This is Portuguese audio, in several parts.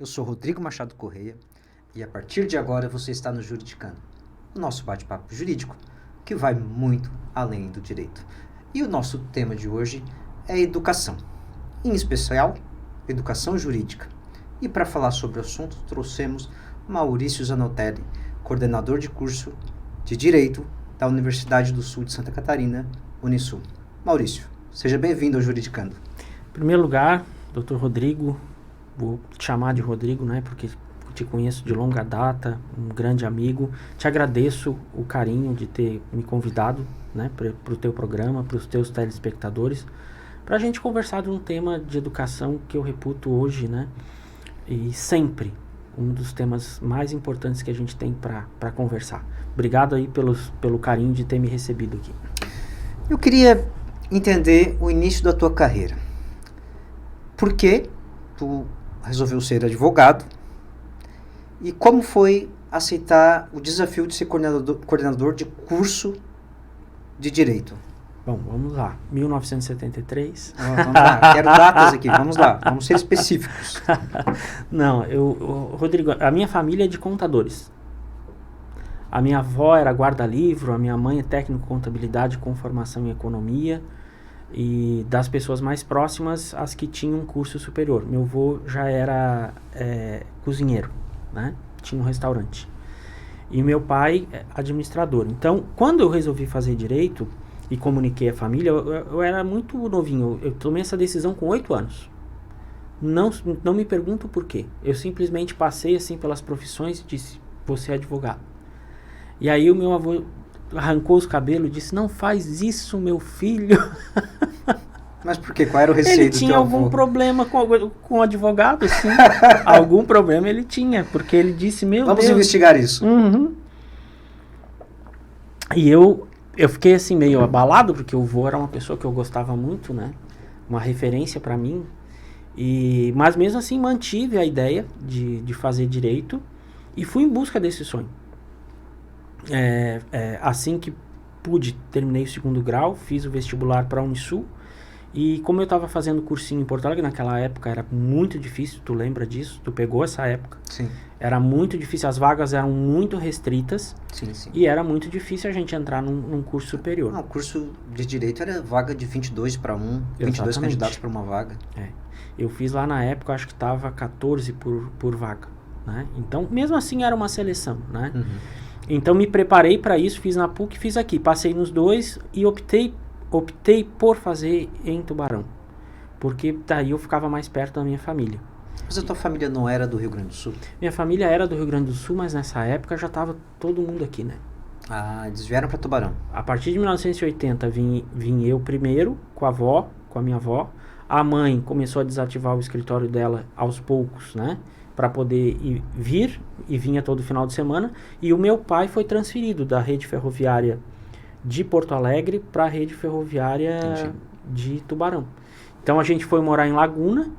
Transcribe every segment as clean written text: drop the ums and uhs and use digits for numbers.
Eu sou Rodrigo Machado Correia e a partir de agora você está no Juridicando, o nosso bate-papo jurídico que vai muito além do direito. E o nosso tema de hoje é educação, em especial, educação jurídica. E para falar sobre o assunto, trouxemos Maurício Zanotelli, coordenador de curso de Direito da Universidade do Sul de Santa Catarina, Unisul. Maurício, seja bem-vindo ao Juridicando. Em primeiro lugar, Dr. Rodrigo, vou te chamar de Rodrigo, né, porque te conheço de longa data, um grande amigo. Te agradeço o carinho de ter me convidado, né, para o teu programa, para os teus telespectadores, para a gente conversar de um tema de educação que eu reputo hoje, né, e sempre um dos temas mais importantes que a gente tem para conversar. Obrigado aí pelo carinho de ter me recebido aqui. Eu queria entender o início da tua carreira. Por que tu resolveu ser advogado e como foi aceitar o desafio de ser coordenador de curso de Direito? Bom, vamos lá. 1973. Vamos lá, quero datas aqui, vamos lá, vamos ser específicos. Não, Rodrigo, a minha família é de contadores. A minha avó era guarda-livro, a minha mãe é técnico em contabilidade com formação em economia, e das pessoas mais próximas, as que tinham um curso superior. Meu avô já era cozinheiro, né? Tinha um restaurante. E meu pai, administrador. Então, quando eu resolvi fazer direito e comuniquei à família, eu era muito novinho. Eu tomei essa decisão com 8 anos. Não me pergunto por quê. Eu simplesmente passei assim pelas profissões e disse, vou ser advogado. E aí o meu avô arrancou os cabelos e disse, não faz isso, meu filho. Mas por quê? Qual era o receio do teu avô? Ele tinha algum problema com o advogado, sim. Algum problema ele tinha, porque ele disse, meu Deus. Vamos investigar isso. Uhum. E eu fiquei assim meio abalado, porque o vô era uma pessoa que eu gostava muito, né? Uma referência para mim. Mas mesmo assim mantive a ideia de fazer direito e fui em busca desse sonho. Assim que pude, terminei o 2º grau, fiz o vestibular para a Unisul. E como eu estava fazendo cursinho em Porto Alegre, naquela época era muito difícil, tu lembra disso? Tu pegou essa época? Sim. Era muito difícil, as vagas eram muito restritas. Sim, sim. E era muito difícil a gente entrar num curso superior. Não, o curso de Direito era vaga de 22 para 1, 22 candidatos para uma vaga. Eu fiz lá na época, acho que estava 14 por vaga, né? Então, mesmo assim era uma seleção, né? Uhum. Então me preparei para isso, fiz na PUC, fiz aqui, passei nos dois e optei por fazer em Tubarão, porque daí eu ficava mais perto da minha família. Mas a tua família não era do Rio Grande do Sul? Minha família era do Rio Grande do Sul, mas nessa época já estava todo mundo aqui, né? Ah, eles vieram para Tubarão. A partir de 1980 vim eu primeiro, com a minha avó. A mãe começou a desativar o escritório dela aos poucos, né? Para poder vir, e vinha todo final de semana. E o meu pai foi transferido da rede ferroviária de Porto Alegre para a rede ferroviária de Tubarão. Então a gente foi morar em Laguna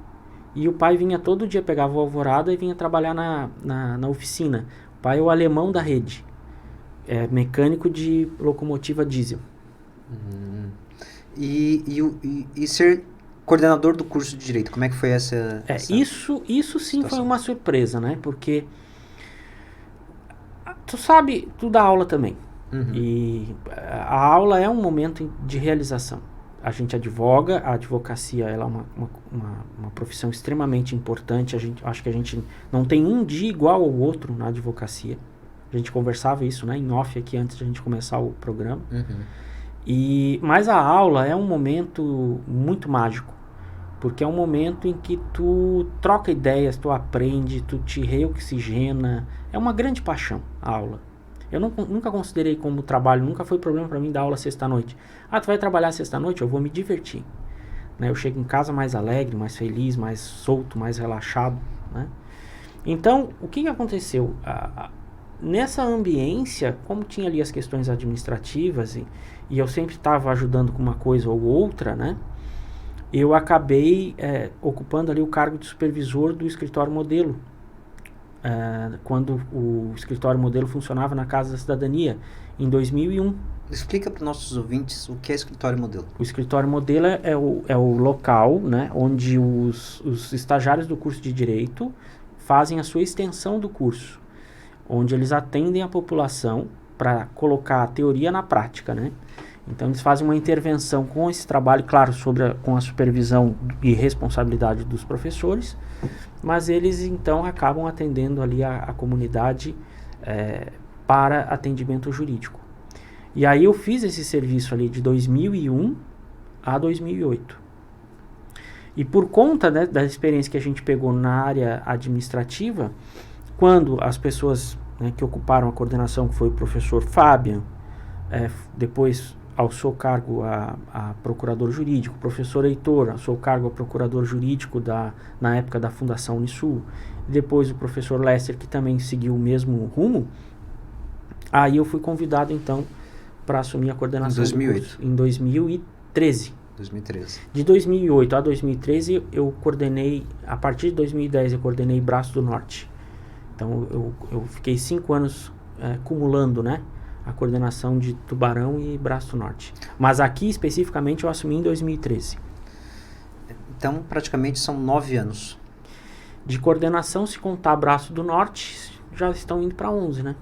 e o pai vinha todo dia, pegava o Alvorada e vinha trabalhar na oficina. O pai é o alemão da rede, é mecânico de locomotiva diesel. E ser coordenador do curso de Direito, como é que foi essa isso sim situação? Foi uma surpresa, né? Porque tu sabe, tu dá aula também. Uhum. E a aula é um momento de realização. A gente advoga, a advocacia ela é uma profissão extremamente importante. Acho que a gente não tem um dia igual ao outro na advocacia. A gente conversava isso, né, em off aqui antes de a gente começar o programa. Uhum. Mas a aula é um momento muito mágico, porque é um momento em que tu troca ideias, tu aprende, tu te reoxigena. É uma grande paixão a aula. Eu nunca considerei como trabalho, nunca foi problema para mim dar aula sexta-noite. Tu vai trabalhar sexta-noite? Eu vou me divertir. Né? Eu chego em casa mais alegre, mais feliz, mais solto, mais relaxado. Né? Então, o que aconteceu? Nessa ambiência, como tinha ali as questões administrativas e eu sempre estava ajudando com uma coisa ou outra, né? Eu acabei ocupando ali o cargo de supervisor do escritório modelo. Quando o escritório modelo funcionava na Casa da Cidadania, em 2001. Explica para os nossos ouvintes o que é escritório modelo. O escritório modelo é o local, né, onde os estagiários do curso de Direito fazem a sua extensão do curso, onde eles atendem a população para colocar a teoria na prática, né? Então eles fazem uma intervenção com esse trabalho, claro, com a supervisão e responsabilidade dos professores, mas eles então acabam atendendo ali a comunidade para atendimento jurídico. E aí eu fiz esse serviço ali de 2001 a 2008. E por conta, né, da experiência que a gente pegou na área administrativa, quando as pessoas, né, que ocuparam a coordenação, que foi o professor Fabian, depois ao seu cargo a procurador jurídico, o professor Heitor, ao seu cargo a procurador jurídico na época da Fundação Unisul, depois o professor Lester, que também seguiu o mesmo rumo, aí eu fui convidado então para assumir a coordenação em 2008. Em 2013. 2013. De 2008 a 2013 eu coordenei, a partir de 2010 eu coordenei Braço do Norte. Então eu fiquei 5 anos acumulando, né, a coordenação de Tubarão e Braço do Norte. Mas aqui especificamente eu assumi em 2013. Então praticamente são 9 anos. De coordenação, se contar Braço do Norte, já estão indo para 11, né?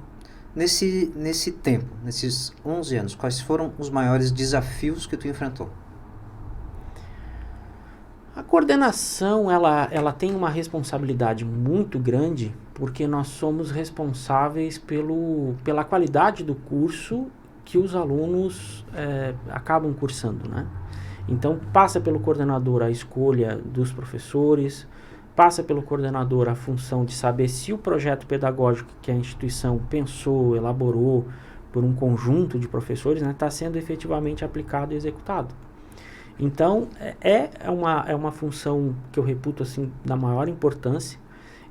Nesse tempo, nesses 11 anos, quais foram os maiores desafios que tu enfrentou? A coordenação, ela tem uma responsabilidade muito grande, porque nós somos responsáveis pela qualidade do curso que os alunos acabam cursando, né? Então, passa pelo coordenador a escolha dos professores, passa pelo coordenador a função de saber se o projeto pedagógico que a instituição pensou, elaborou por um conjunto de professores, né, está sendo efetivamente aplicado e executado. Então, é uma função que eu reputo assim da maior importância,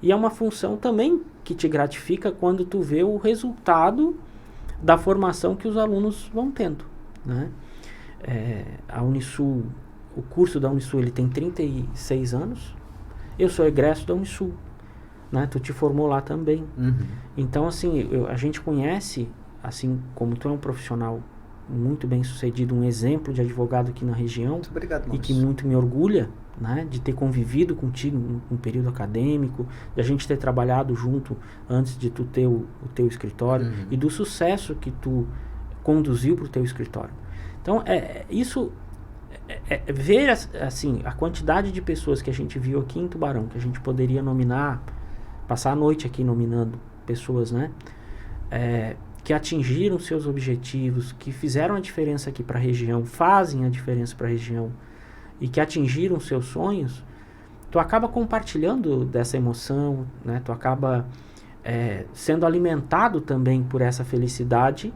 e é uma função também que te gratifica quando tu vê o resultado da formação que os alunos vão tendo, né? A Unisul, o curso da Unisul, ele tem 36 anos, eu sou egresso da Unisul, né? Tu te formou lá também. Uhum. Então, assim, a gente conhece, assim como tu é um profissional muito bem sucedido, um exemplo de advogado aqui na região. Muito obrigado, Maurício. E que muito me orgulha, né, de ter convivido contigo um período acadêmico, de a gente ter trabalhado junto antes de tu ter o teu escritório, uhum, e do sucesso que tu conduziu para o teu escritório. Então, ver assim, a quantidade de pessoas que a gente viu aqui em Tubarão, que a gente poderia nominar, passar a noite aqui nominando pessoas, né, que atingiram seus objetivos, que fizeram a diferença aqui para a região, fazem a diferença para a região, e que atingiram seus sonhos, tu acaba compartilhando dessa emoção, né? Tu acaba sendo alimentado também por essa felicidade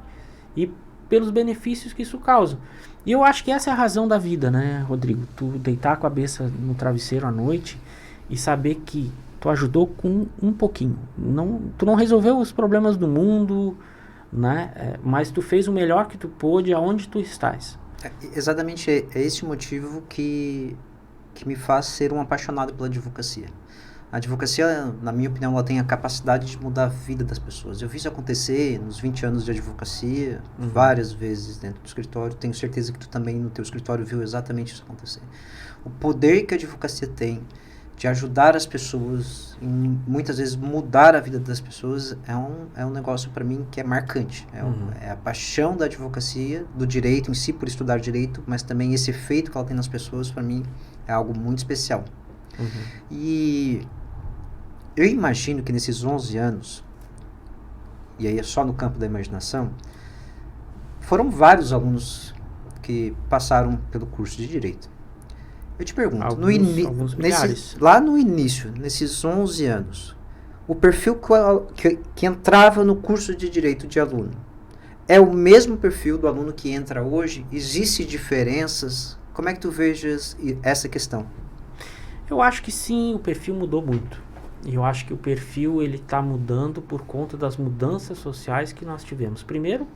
e pelos benefícios que isso causa. E eu acho que essa é a razão da vida, né, Rodrigo? Tu deitar a cabeça no travesseiro à noite e saber que tu ajudou com um pouquinho. Tu não resolveu os problemas do mundo, né? Mas tu fez o melhor que tu pôde aonde tu estás. Exatamente, é esse o motivo que me faz ser um apaixonado pela advocacia. A advocacia, na minha opinião, ela tem a capacidade de mudar a vida das pessoas. Eu vi isso acontecer nos 20 anos de advocacia, várias vezes dentro do escritório. Tenho certeza que tu também no teu escritório viu exatamente isso acontecer. O poder que a advocacia tem de ajudar as pessoas, muitas vezes mudar a vida das pessoas, é um negócio para mim que é marcante. É a paixão da advocacia, do direito em si, por estudar direito, mas também esse efeito que ela tem nas pessoas, para mim, é algo muito especial. E eu imagino que nesses 11 anos, e aí é só no campo da imaginação, foram vários alunos que passaram pelo curso de direito. Eu te pergunto, lá no início, nesses 11 anos, o perfil que entrava no curso de direito de aluno é o mesmo perfil do aluno que entra hoje? Existem diferenças? Como é que tu vejas essa questão? Eu acho que sim, o perfil mudou muito. E eu acho que o perfil ele está mudando por conta das mudanças sociais que nós tivemos. Primeiro,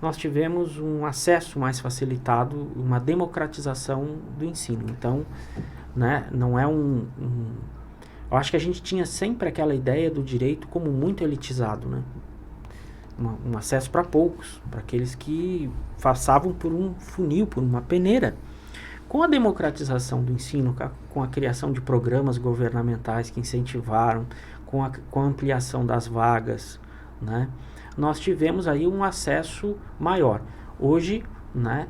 nós tivemos um acesso mais facilitado, uma democratização do ensino. Então, né, não é eu acho que a gente tinha sempre aquela ideia do direito como muito elitizado, né? Um acesso para poucos, para aqueles que passavam por um funil, por uma peneira. Com a democratização do ensino, com a criação de programas governamentais que incentivaram, com a ampliação das vagas, né, nós tivemos aí um acesso maior. Hoje, né,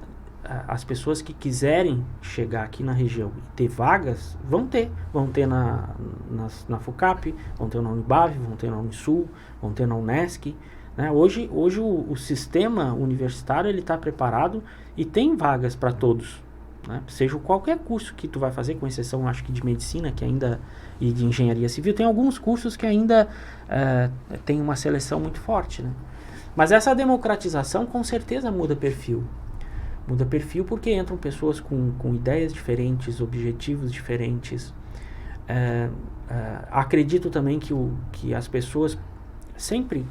as pessoas que quiserem chegar aqui na região e ter vagas, vão ter na FUCAP, vão ter na Unibave, vão ter na Unisul, vão ter na Unesc, né? Hoje o sistema universitário ele está preparado e tem vagas para todos, né? Seja qualquer curso que tu vai fazer, com exceção acho que de medicina, que ainda, e de engenharia civil, tem alguns cursos que ainda tem uma seleção muito forte, né? Mas essa democratização com certeza muda perfil. Muda perfil porque entram pessoas com ideias diferentes, objetivos diferentes. Acredito também que as pessoas sempre,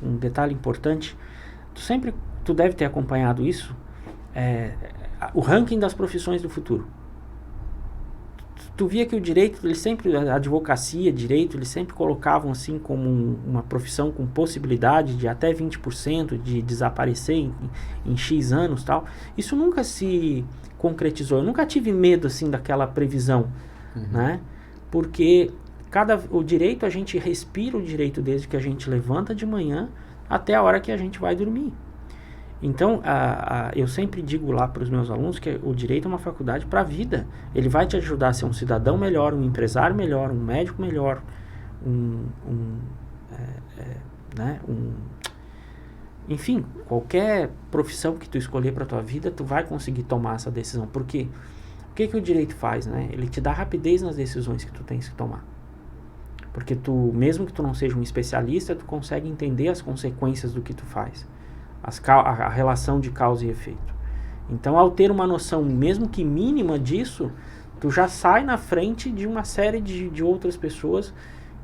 um detalhe importante, tu deve ter acompanhado isso, o ranking das profissões do futuro. Tu via que o direito, a advocacia, direito, eles sempre colocavam assim como uma profissão com possibilidade de até 20% de desaparecer em X anos, tal. Isso nunca se concretizou. Eu nunca tive medo assim daquela previsão, né? Porque o direito, a gente respira o direito desde que a gente levanta de manhã até a hora que a gente vai dormir. Então, eu sempre digo lá para os meus alunos que o direito é uma faculdade para a vida. Ele vai te ajudar a ser um cidadão melhor, um empresário melhor, um médico melhor, enfim, qualquer profissão que tu escolher para a tua vida, tu vai conseguir tomar essa decisão. Por quê? O que o direito faz, né? Ele te dá rapidez nas decisões que tu tens que tomar. Porque mesmo que tu não seja um especialista, tu consegue entender as consequências do que tu faz. A relação de causa e efeito. Então, ao ter uma noção, mesmo que mínima disso, tu já sai na frente de uma série de outras pessoas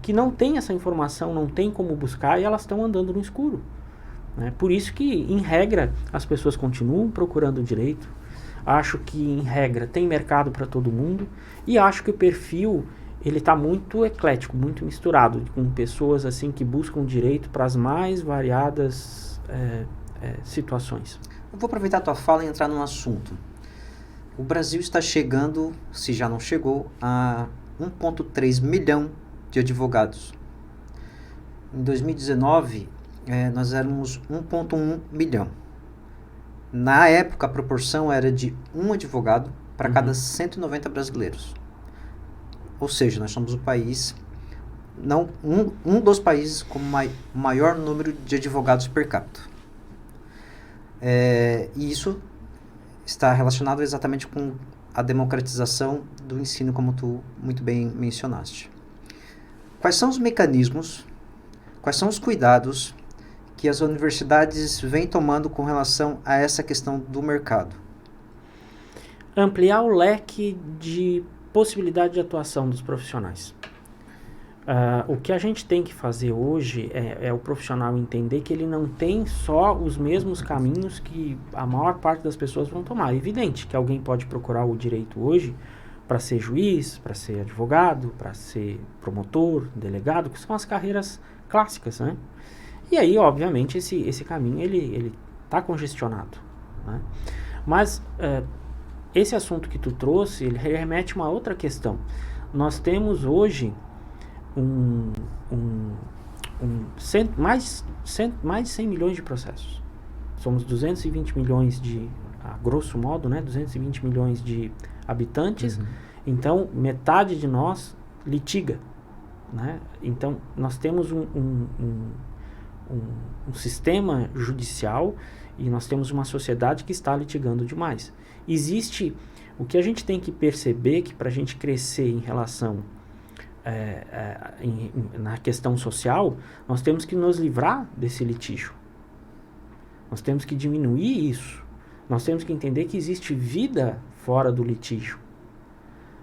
que não têm essa informação, não tem como buscar e elas estão andando no escuro, né? Por isso que, em regra, as pessoas continuam procurando direito. Acho que, em regra, tem mercado para todo mundo e acho que o perfil ele está muito eclético, muito misturado, com pessoas assim que buscam direito para as mais variadas situações. Eu vou aproveitar a tua fala e entrar num assunto. O Brasil está chegando, se já não chegou, a 1,3 milhão de advogados. Em 2019, nós éramos 1,1 milhão. Na época, a proporção era de um advogado para cada 190 brasileiros. Ou seja, nós somos o país, um dos países com maior número de advogados per capita. E isso está relacionado exatamente com a democratização do ensino, como tu muito bem mencionaste. Quais são os mecanismos, quais são os cuidados que as universidades vêm tomando com relação a essa questão do mercado? Ampliar o leque de possibilidade de atuação dos profissionais. O que a gente tem que fazer hoje é o profissional entender que ele não tem só os mesmos caminhos que a maior parte das pessoas vão tomar. É evidente que alguém pode procurar o direito hoje para ser juiz, para ser advogado, para ser promotor, delegado, que são as carreiras clássicas, né? E aí, obviamente, esse caminho ele está congestionado, né? Mas esse assunto que tu trouxe, ele remete a uma outra questão. Nós temos hoje mais de 100 milhões de processos. Somos 220 milhões a grosso modo, né, 220 milhões de habitantes. Então, metade de nós litiga, né? Então, nós temos um sistema judicial e nós temos uma sociedade que está litigando demais. Existe, o que a gente tem que perceber que para a gente crescer em relação na questão social, nós temos que nos livrar desse litígio. Nós temos que diminuir isso. Nós temos que entender que existe vida fora do litígio.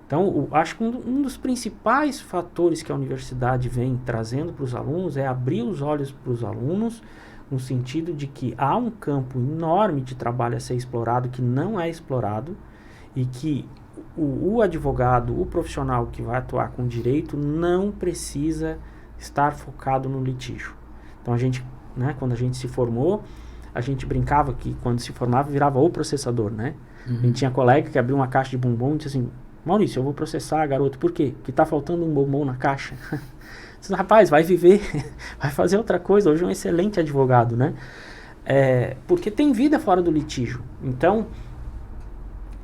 Então, acho que um dos principais fatores que a universidade vem trazendo para os alunos é abrir os olhos para os alunos, no sentido de que há um campo enorme de trabalho a ser explorado que não é explorado e que o advogado, o profissional que vai atuar com direito não precisa estar focado no litígio. Então, a gente, né, quando a gente se formou, a gente brincava que quando se formava virava o processador, né? A gente tinha colega que abriu uma caixa de bombom e disse assim: Maurício, eu vou processar a garota. Por quê? Porque está faltando um bombom na caixa. Diz, rapaz, vai viver, vai fazer outra coisa. Hoje é um excelente advogado, né? Porque tem vida fora do litígio. Então,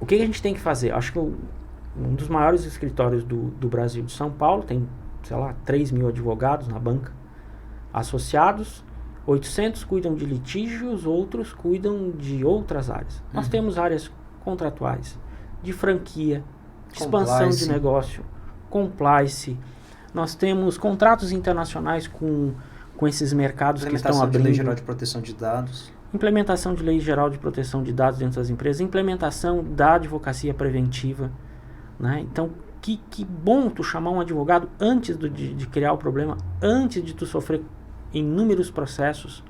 o que a gente tem que fazer? Acho que um dos maiores escritórios do Brasil, de São Paulo, tem, sei lá, 3 mil advogados na banca associados, 800 cuidam de litígios, outros cuidam de outras áreas. Nós temos áreas contratuais, de franquia, de expansão de negócio, compliance. Nós temos contratos internacionais com esses mercados que estão abrindo. Implementação de Lei Geral de Proteção de Dados. Implementação de Lei Geral de Proteção de Dados dentro das empresas. Implementação da advocacia preventiva. Né? Então, que bom tu chamar um advogado antes de criar o problema, antes de tu sofrer inúmeros processos.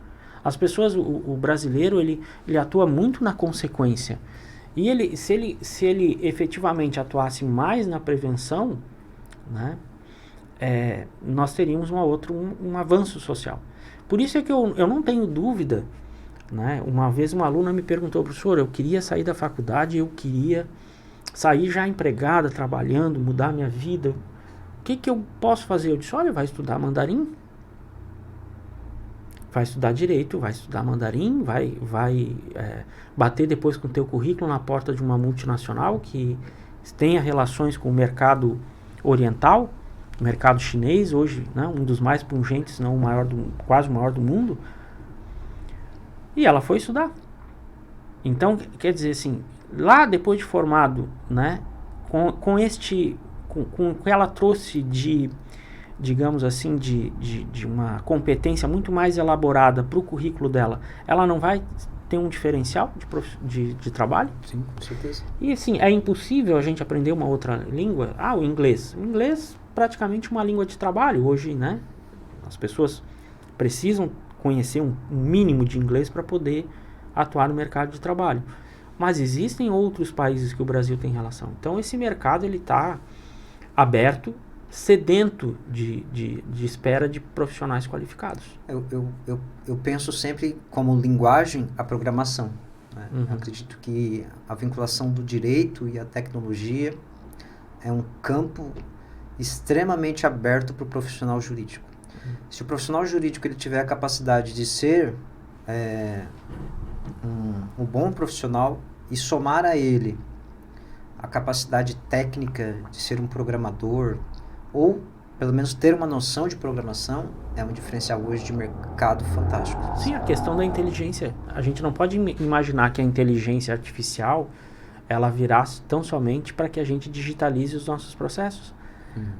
As pessoas, o brasileiro, ele atua muito na consequência. E se ele efetivamente atuasse mais na prevenção, né, nós teríamos um avanço social. Por isso é que eu não tenho dúvida, né? Uma vez uma aluna me perguntou, professor, eu queria sair da faculdade, eu queria sair já empregada, trabalhando, mudar minha vida. O que eu posso fazer? Eu disse, olha, vai estudar mandarim, vai estudar direito, vai estudar mandarim, vai bater depois com o teu currículo na porta de uma multinacional que tenha relações com o mercado oriental, o mercado chinês, hoje, né, um dos mais pungentes, não o maior quase o maior do mundo. E ela foi estudar. Então, quer dizer assim, lá depois de formado, né, com o que ela trouxe digamos assim, de uma competência muito mais elaborada para o currículo dela, ela não vai ter um diferencial de trabalho? Sim, com certeza. E assim, é impossível a gente aprender uma outra língua? O inglês. O inglês praticamente uma língua de trabalho hoje, né? As pessoas precisam conhecer um mínimo de inglês para poder atuar no mercado de trabalho. Mas existem outros países que o Brasil tem relação. Então esse mercado ele está aberto, sedento de espera de profissionais qualificados. Eu penso sempre como linguagem a programação. Né? Eu acredito que a vinculação do direito e a tecnologia é um campo extremamente aberto para o profissional jurídico. Se o profissional jurídico ele tiver a capacidade de ser um bom profissional e somar a ele a capacidade técnica de ser um programador, ou pelo menos ter uma noção de programação, é um diferencial hoje de mercado fantástico. Sim, a questão da inteligência. A gente não pode imaginar que a inteligência artificial ela virá tão somente para que a gente digitalize os nossos processos.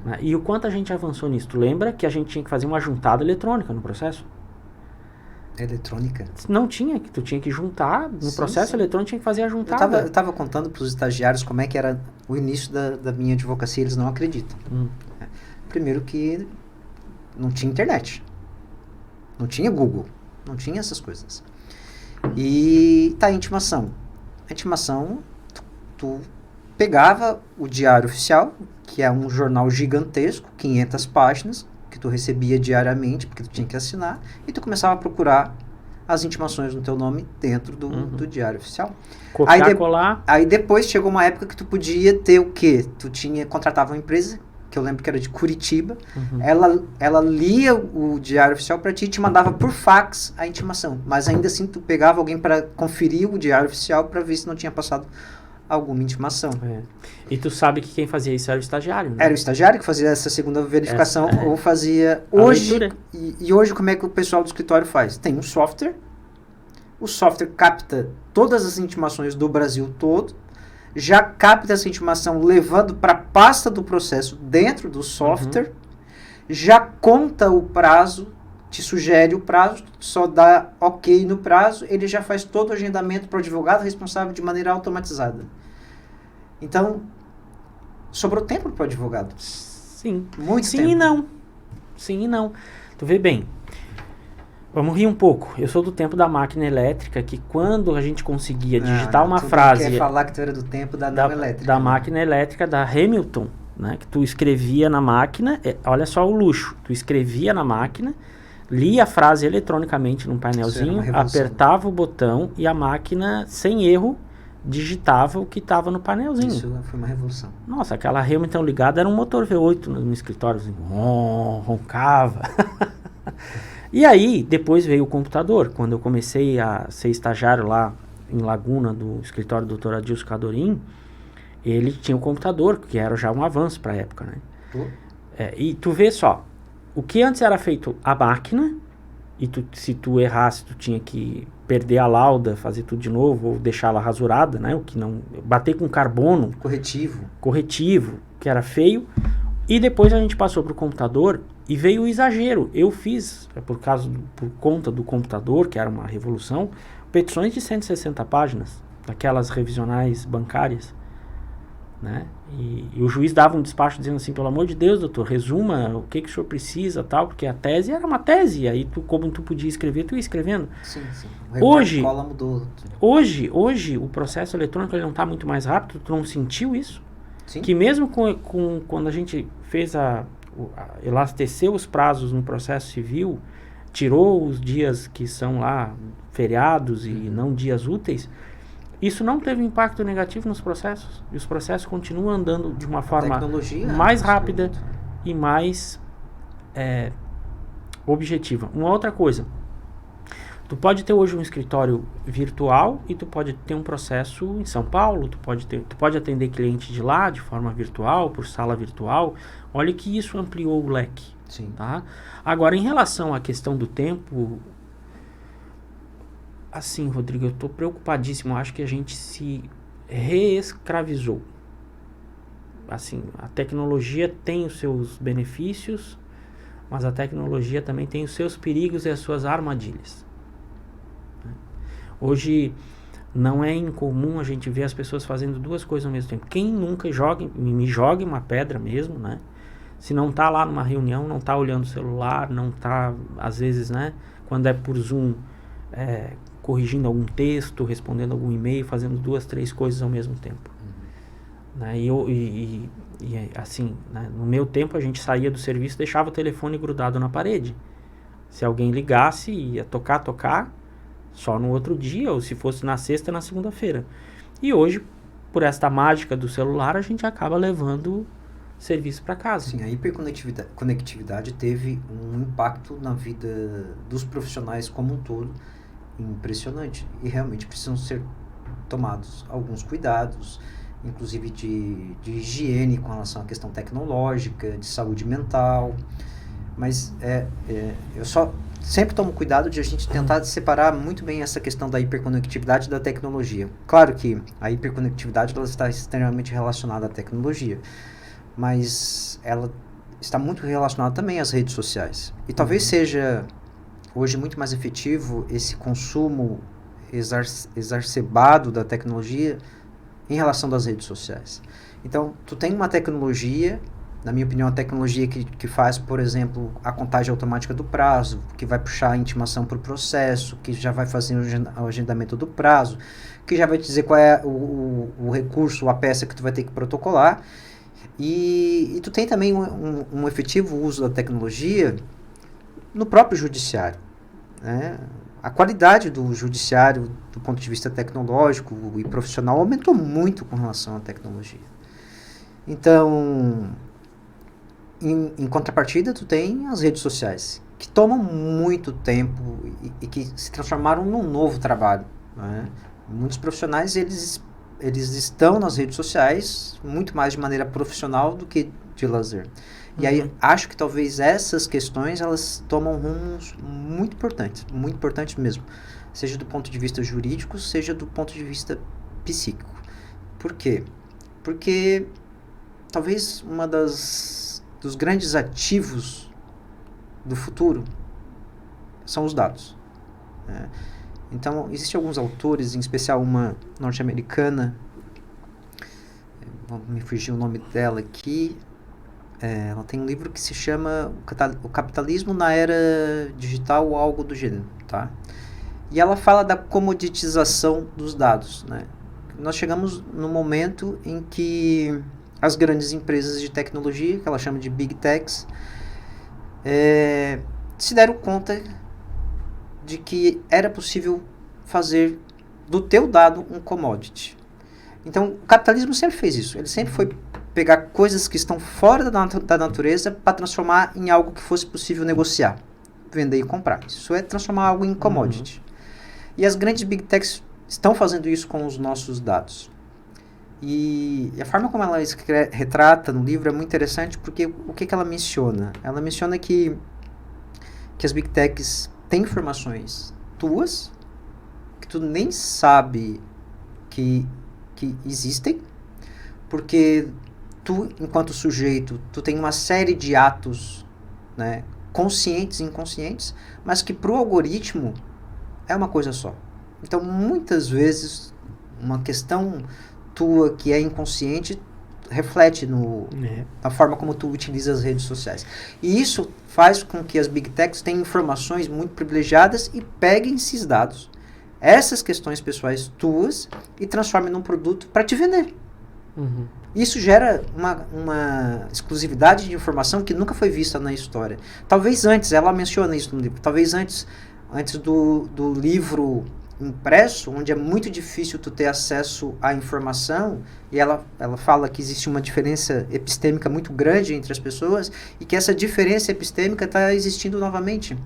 Né? E o quanto a gente avançou nisso? Tu lembra que a gente tinha que fazer uma juntada eletrônica no processo? Eletrônica? Não tinha, que tu tinha que juntar, no processo eletrônico tinha que fazer a juntada. Eu estava contando para os estagiários como é que era o início da minha advocacia, eles não acreditam. Primeiro que não tinha internet, não tinha Google, não tinha essas coisas. E a intimação. A intimação, tu pegava o Diário Oficial, que é um jornal gigantesco, 500 páginas, que tu recebia diariamente, porque tu tinha que assinar, e tu começava a procurar as intimações no teu nome dentro do Diário Oficial. Copiar, colar. Aí depois chegou uma época que tu podia ter o quê? Tu contratava uma empresa, que eu lembro que era de Curitiba, ela lia o Diário Oficial para ti e te mandava por fax a intimação, mas ainda assim tu pegava alguém para conferir o Diário Oficial para ver se não tinha passado alguma intimação. E tu sabe que quem fazia isso era o estagiário, né? Era o estagiário que fazia essa segunda verificação, ou fazia... Hoje, e hoje como é que o pessoal do escritório faz? Tem um software, o software capta todas as intimações do Brasil todo, já capta essa intimação levando para a pasta do processo dentro do software, já conta o prazo, te sugere o prazo, só dá ok no prazo, ele já faz todo o agendamento para o advogado responsável de maneira automatizada. Então, sobrou tempo para o advogado. Sim. Muito Sim tempo. E não. Sim e não. Tu vê bem. Vamos rir um pouco. Eu sou do tempo da máquina elétrica, que quando a gente conseguia digitar uma frase... Tu quer falar que tu era do tempo da não elétrica. Da máquina elétrica da Hamilton, né? Que tu escrevia na máquina... olha só o luxo. Tu escrevia na máquina, lia a frase eletronicamente num painelzinho, apertava o botão e a máquina, sem erro, digitava o que estava no painelzinho. Isso foi uma revolução. Nossa, aquela Hamilton ligada era um motor V8 no escritório, assim, roncava. E aí, depois veio o computador. Quando eu comecei a ser estagiário lá em Laguna, do escritório do Dr. Adilson Cadorim, ele tinha o computador, que era já um avanço para a época, né? E tu vê só, o que antes era feito a máquina, e se tu errasse, tu tinha que perder a lauda, fazer tudo de novo, ou deixá-la rasurada, né? O que não... Bater com carbono. Corretivo, que era feio. E depois a gente passou para o computador e veio o exagero. Eu fiz, por conta do computador, que era uma revolução, petições de 160 páginas, daquelas revisionais bancárias, né? E o juiz dava um despacho dizendo assim, pelo amor de Deus, doutor, resuma o que o senhor precisa, tal, porque a tese era uma tese, aí como tu podia escrever, tu ia escrevendo. Sim. Hoje, mudou. Hoje, o processo eletrônico ele não está muito mais rápido, tu não sentiu isso? Sim. Que mesmo quando a gente fez elasteceu os prazos no processo civil, tirou os dias que são lá feriados e não dias úteis, isso não teve impacto negativo nos processos. E os processos continuam andando de uma forma mais rápida e mais objetiva. Uma outra coisa, tu pode ter hoje um escritório virtual e tu pode ter um processo em São Paulo, tu pode atender cliente de lá de forma virtual, por sala virtual. Olha que isso ampliou o leque. Sim. Tá? Agora, em relação à questão do tempo, assim, Rodrigo, eu estou preocupadíssimo. Eu acho que a gente se reescravizou. Assim, a tecnologia tem os seus benefícios, mas a tecnologia também tem os seus perigos e as suas armadilhas. Hoje não é incomum a gente ver as pessoas fazendo duas coisas ao mesmo tempo. Quem nunca me jogue uma pedra mesmo, né? Se não tá lá numa reunião, não tá olhando o celular, não tá, às vezes, né? Quando é por Zoom, corrigindo algum texto, respondendo algum e-mail, fazendo 2, 3 coisas ao mesmo tempo. Né? E assim, né? No meu tempo a gente saía do serviço e deixava o telefone grudado na parede. Se alguém ligasse, ia tocar, só no outro dia, ou se fosse na sexta, na segunda-feira. E hoje, por esta mágica do celular, a gente acaba levando serviço para casa. Sim, a hiperconectividade teve um impacto na vida dos profissionais como um todo impressionante. E realmente precisam ser tomados alguns cuidados, inclusive de higiene com relação à questão tecnológica, de saúde mental. Mas eu só sempre tomo cuidado de a gente tentar separar muito bem essa questão da hiperconectividade da tecnologia. Claro que a hiperconectividade ela está extremamente relacionada à tecnologia, mas ela está muito relacionada também às redes sociais. E talvez seja hoje muito mais efetivo esse consumo exacerbado da tecnologia em relação das redes sociais. Então, tu tem uma tecnologia, na minha opinião, a tecnologia que faz, por exemplo, a contagem automática do prazo, que vai puxar a intimação para o processo, que já vai fazer o agendamento do prazo, que já vai te dizer qual é o recurso, a peça que tu vai ter que protocolar. E tu tem também um efetivo uso da tecnologia no próprio judiciário, né? A qualidade do judiciário, do ponto de vista tecnológico e profissional, aumentou muito com relação à tecnologia. Então, em contrapartida, tu tem as redes sociais, que tomam muito tempo e que se transformaram num novo trabalho, né? Muitos profissionais, eles estão nas redes sociais muito mais de maneira profissional do que de lazer. E aí, acho que talvez essas questões, elas tomam rumos muito importantes mesmo. Seja do ponto de vista jurídico, seja do ponto de vista psíquico. Por quê? Porque talvez dos grandes ativos do futuro são os dados, né? Então, existem alguns autores, em especial uma norte-americana, vou me fugir o nome dela aqui, ela tem um livro que se chama O Capitalismo na Era Digital ou algo do gênero, tá? E ela fala da comoditização dos dados, né? Nós chegamos no momento em que as grandes empresas de tecnologia, que ela chama de Big Techs, se deram conta de que era possível fazer do teu dado um commodity. Então, o capitalismo sempre fez isso. Ele sempre foi pegar coisas que estão fora da natureza para transformar em algo que fosse possível negociar, vender e comprar. Isso é transformar algo em commodity. E as grandes big techs estão fazendo isso com os nossos dados. E a forma como ela retrata no livro é muito interessante, porque o que ela menciona? Ela menciona que as big techs têm informações tuas, que tu nem sabe que existem, porque tu, enquanto sujeito, tu tem uma série de atos, né, conscientes e inconscientes, mas que pro algoritmo é uma coisa só. Então, muitas vezes, uma questão tua que é inconsciente reflete na forma como tu utiliza as redes sociais. E isso faz com que as big techs tenham informações muito privilegiadas e peguem esses dados, essas questões pessoais tuas, e transformem num produto para te vender. Isso gera uma exclusividade de informação que nunca foi vista na história. Talvez antes, ela menciona isso no livro, talvez antes do livro impresso, onde é muito difícil tu ter acesso à informação, e ela fala que existe uma diferença epistêmica muito grande entre as pessoas, e que essa diferença epistêmica está existindo novamente,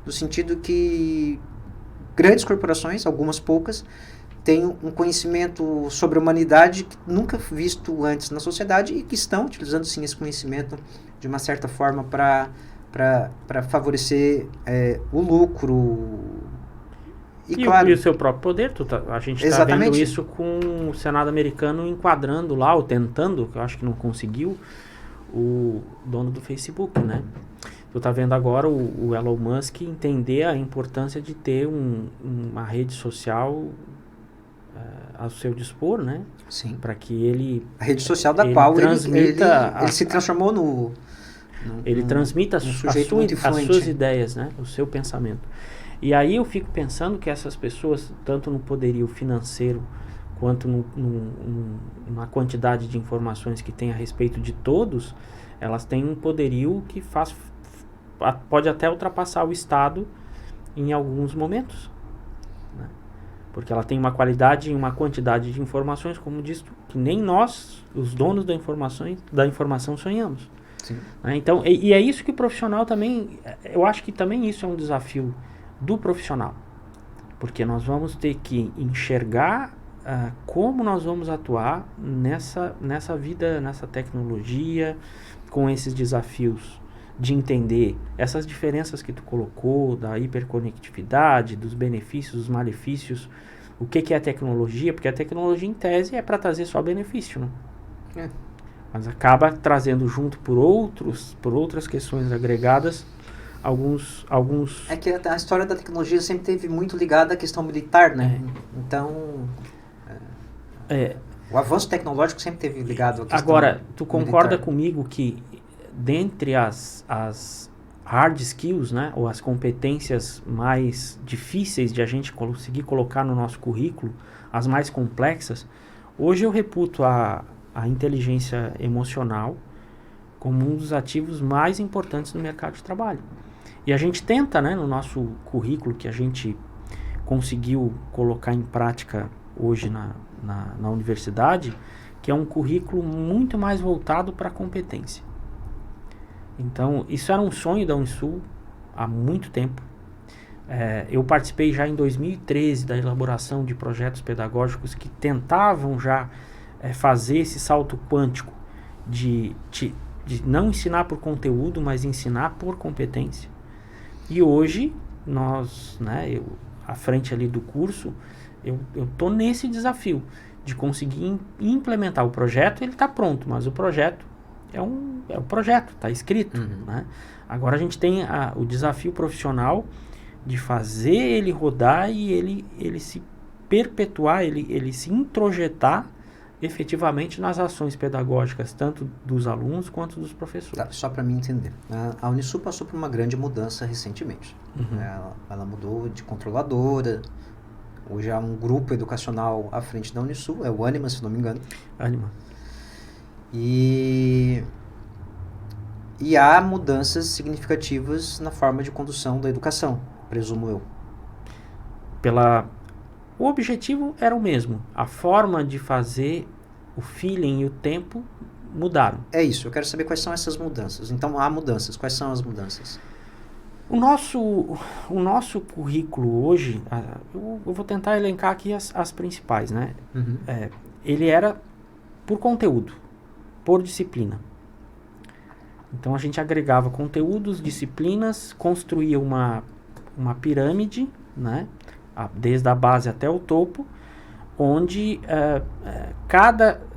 no sentido que grandes corporações, algumas poucas, têm um conhecimento sobre a humanidade nunca visto antes na sociedade, e que estão utilizando sim esse conhecimento de uma certa forma para favorecer o lucro. E o seu próprio poder. A gente está vendo isso com o Senado americano enquadrando lá, ou tentando, que eu acho que não conseguiu, o dono do Facebook, né? Tu tá vendo agora o Elon Musk entender a importância de ter uma rede social ao seu dispor, né? Sim. Para que ele... A rede social da qual ele se transformou ele transmita as suas ideias, né? O seu pensamento. E aí eu fico pensando que essas pessoas, tanto no poderio financeiro, quanto na quantidade de informações que tem a respeito de todos, elas têm um poderio que pode até ultrapassar o Estado em alguns momentos, né? Porque ela tem uma qualidade e uma quantidade de informações, como disse, que nem nós, os donos da informação, sonhamos. Sim. Né? Então, e é isso que o profissional também, eu acho que também isso é um desafio do profissional, porque nós vamos ter que enxergar como nós vamos atuar nessa vida, nessa tecnologia, com esses desafios de entender essas diferenças que tu colocou, da hiperconectividade, dos benefícios, dos malefícios, o que é a tecnologia, porque a tecnologia em tese é para trazer só benefício, né? Mas acaba trazendo junto por outras questões agregadas alguns... É que a história da tecnologia sempre teve muito ligada à questão militar, né? Então, o avanço tecnológico sempre teve ligado à questão Agora, tu concorda militar. comigo que dentre as hard skills, né, ou as competências mais difíceis de a gente conseguir colocar no nosso currículo, as mais complexas, hoje eu reputo a inteligência emocional como um dos ativos mais importantes no mercado de trabalho. E a gente tenta, né, no nosso currículo, que a gente conseguiu colocar em prática hoje na universidade, que é um currículo muito mais voltado para a competência. Então, isso era um sonho da Unisul há muito tempo. Eu participei já em 2013 da elaboração de projetos pedagógicos que tentavam já fazer esse salto quântico de não ensinar por conteúdo, mas ensinar por competência. E hoje, nós, né, à frente ali do curso, eu estou nesse desafio de conseguir implementar o projeto. Ele está pronto, mas o projeto é um projeto, está escrito. Né? Agora a gente tem o desafio profissional de fazer ele rodar e ele se perpetuar, ele se introjetar efetivamente nas ações pedagógicas, tanto dos alunos quanto dos professores. Tá, só para mim entender. A Unisul passou por uma grande mudança recentemente. Ela mudou de controladora. Hoje há um grupo educacional à frente da Unisul, é o Anima, se não me engano. Anima. E há mudanças significativas na forma de condução da educação, presumo eu. O objetivo era o mesmo. A forma de fazer, o feeling e o tempo mudaram. É isso, eu quero saber quais são essas mudanças. Então, há mudanças. Quais são as mudanças? O nosso currículo hoje, eu vou tentar elencar aqui as principais, né? Uhum. Ele era por conteúdo, por disciplina. Então a gente agregava conteúdos, disciplinas, construía uma pirâmide, né? Desde a base até o topo, onde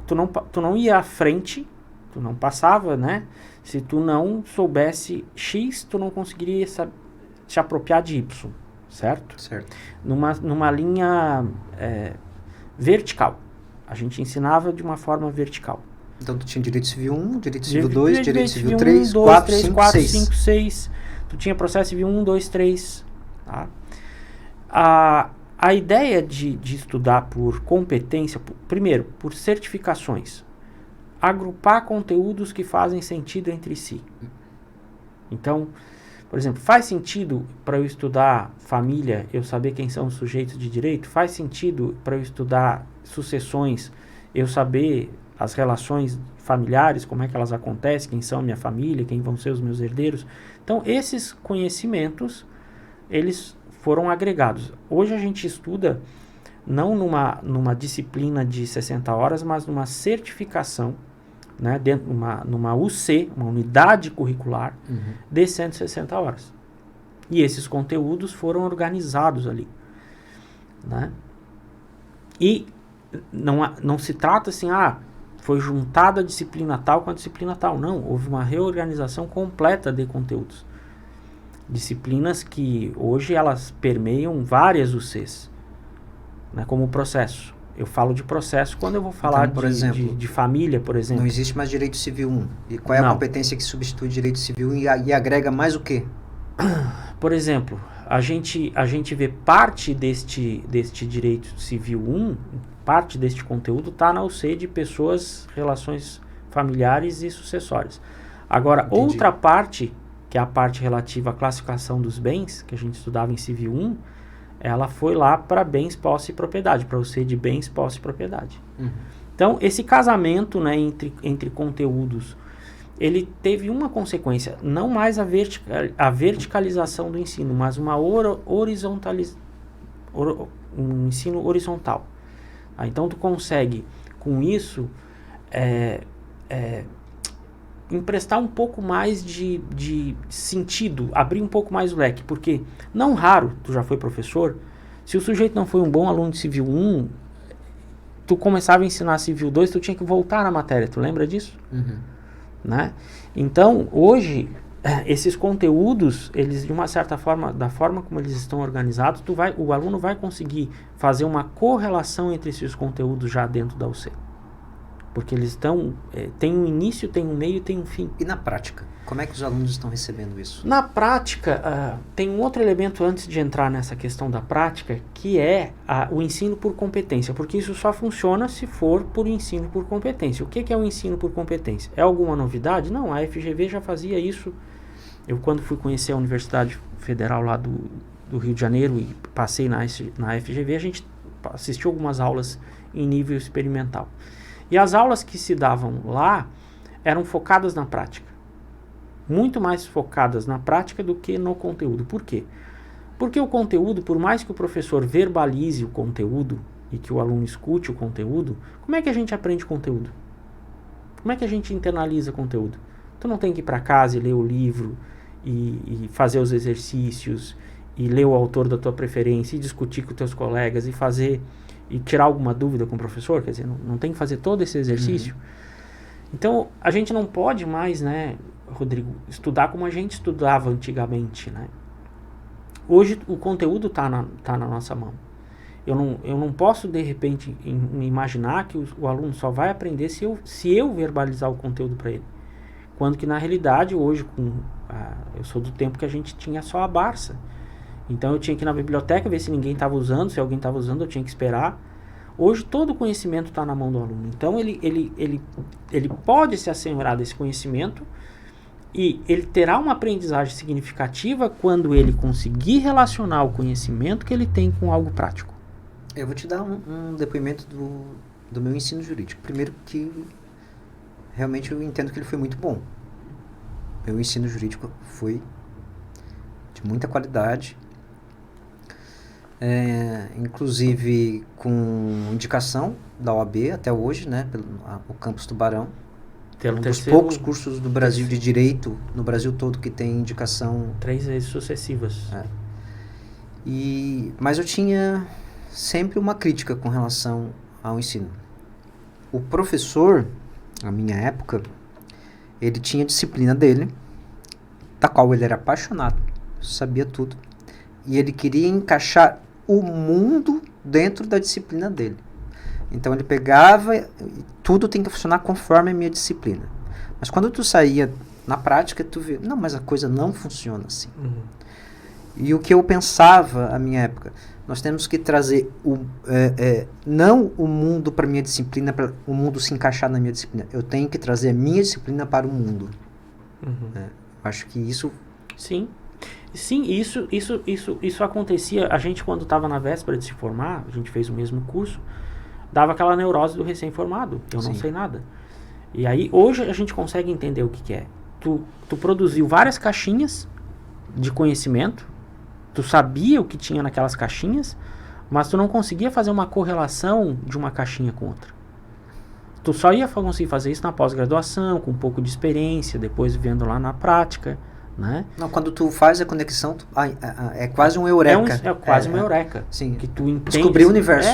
tu não ia à frente, tu não passava, né? Se tu não soubesse X, tu não conseguiria te apropriar de Y, certo? Certo. Numa linha vertical. A gente ensinava de uma forma vertical. Então, tu tinha Direito Civil 1, Direito Civil 2, Direito Civil 3, 1, 4, 3, 5, 4, 6. 5, 6. Tu tinha Processo Civil 1, 2, 3. Tá? A ideia de estudar por competência, primeiro, por certificações. Agrupar conteúdos que fazem sentido entre si. Então, por exemplo, faz sentido para eu estudar família, eu saber quem são os sujeitos de direito? Faz sentido para eu estudar sucessões, eu saber as relações familiares, como é que elas acontecem, quem são a minha família, quem vão ser os meus herdeiros? Então, esses conhecimentos, eles foram agregados. Hoje a gente estuda não numa disciplina de 60 horas, mas numa certificação, né, dentro numa UC, uma unidade curricular, de 160 horas. E esses conteúdos foram organizados ali. Né? E não se trata assim, foi juntada a disciplina tal com a disciplina tal. Não, houve uma reorganização completa de conteúdos. Disciplinas que hoje elas permeiam várias UCs, né, como processo. Eu falo de processo quando eu vou falar então, por exemplo, de família, por exemplo. Não existe mais Direito Civil 1. E qual é a competência que substitui Direito Civil e agrega mais o quê? Por exemplo, a gente vê parte deste Direito Civil 1, parte deste conteúdo está na UC de pessoas, relações familiares e sucessórias. Agora, Entendi. Outra parte, que é a parte relativa à classificação dos bens, que a gente estudava em Civil 1, ela foi lá para bens, posse e propriedade, para o C de bens, posse e propriedade. Então, esse casamento, né, entre conteúdos, ele teve uma consequência, não mais a verticalização do ensino, mas uma um ensino horizontal. Então, tu consegue, com isso, emprestar um pouco mais de sentido, abrir um pouco mais o leque, porque não raro, tu já foi professor, se o sujeito não foi um bom aluno de Civil 1, tu começava a ensinar Civil 2, tu tinha que voltar na matéria, tu lembra disso? Né? Então, hoje, esses conteúdos, eles de uma certa forma, da forma como eles estão organizados, o aluno vai conseguir fazer uma correlação entre esses conteúdos já dentro da UC. Porque eles tem um início, tem um meio e tem um fim. E na prática? Como é que os alunos estão recebendo isso? Na prática, tem um outro elemento antes de entrar nessa questão da prática, que é o ensino por competência. Porque isso só funciona se for por ensino por competência. O que é o ensino por competência? É alguma novidade? Não, a FGV já fazia isso. Eu, quando fui conhecer a Universidade Federal lá do Rio de Janeiro e passei na FGV, a gente assistiu algumas aulas em nível experimental. E as aulas que se davam lá eram focadas na prática. Muito mais focadas na prática do que no conteúdo. Por quê? Porque o conteúdo, por mais que o professor verbalize o conteúdo e que o aluno escute o conteúdo, como é que a gente aprende conteúdo? Como é que a gente internaliza conteúdo? Tu não tem que ir para casa e ler o livro e fazer os exercícios e ler o autor da tua preferência e discutir com teus colegas e tirar alguma dúvida com o professor, quer dizer, não tem que fazer todo esse exercício. Então, a gente não pode mais, né, Rodrigo, estudar como a gente estudava antigamente, né? Hoje, o conteúdo tá na nossa mão. Eu não posso, de repente, imaginar que o aluno só vai aprender se eu verbalizar o conteúdo para ele. Quando que, na realidade, hoje, eu sou do tempo que a gente tinha só a Barça. Então eu tinha que ir na biblioteca, ver se ninguém estava usando, se alguém estava usando eu tinha que esperar. Hoje todo o conhecimento está na mão do aluno. Então ele pode se assenhorar desse conhecimento e ele terá uma aprendizagem significativa quando ele conseguir relacionar o conhecimento que ele tem com algo prático. Eu vou te dar um depoimento do meu ensino jurídico. Primeiro que realmente eu entendo que ele foi muito bom. Meu ensino jurídico foi de muita qualidade, inclusive com indicação da OAB até hoje, né, o Campus Tubarão. Um dos poucos cursos do Brasil de Direito, no Brasil todo, que tem indicação... 3 vezes sucessivas. Mas eu tinha sempre uma crítica com relação ao ensino. O professor, na minha época, ele tinha a disciplina dele, da qual ele era apaixonado, sabia tudo, e ele queria encaixar o mundo dentro da disciplina dele. Então ele pegava e tudo tem que funcionar conforme a minha disciplina. Mas quando tu saía na prática, tu vê, não, mas a coisa não funciona assim. E o que eu pensava à minha época, nós temos que trazer não o mundo para a minha disciplina, para o mundo se encaixar na minha disciplina. Eu tenho que trazer a minha disciplina para o mundo. Acho que isso... Sim, isso acontecia. A gente, quando estava na véspera de se formar, a gente fez o mesmo curso, dava aquela neurose do recém-formado. Eu não sei nada. E aí, hoje, a gente consegue entender o que é. Tu produziu várias caixinhas de conhecimento, tu sabia o que tinha naquelas caixinhas, mas tu não conseguia fazer uma correlação de uma caixinha com outra. Tu só ia conseguir fazer isso na pós-graduação, com um pouco de experiência, depois vivendo lá na prática, né? Não, quando tu faz a conexão, é quase um eureka. É quase um eureka. Sim. Que tu entende. Descobrir o universo.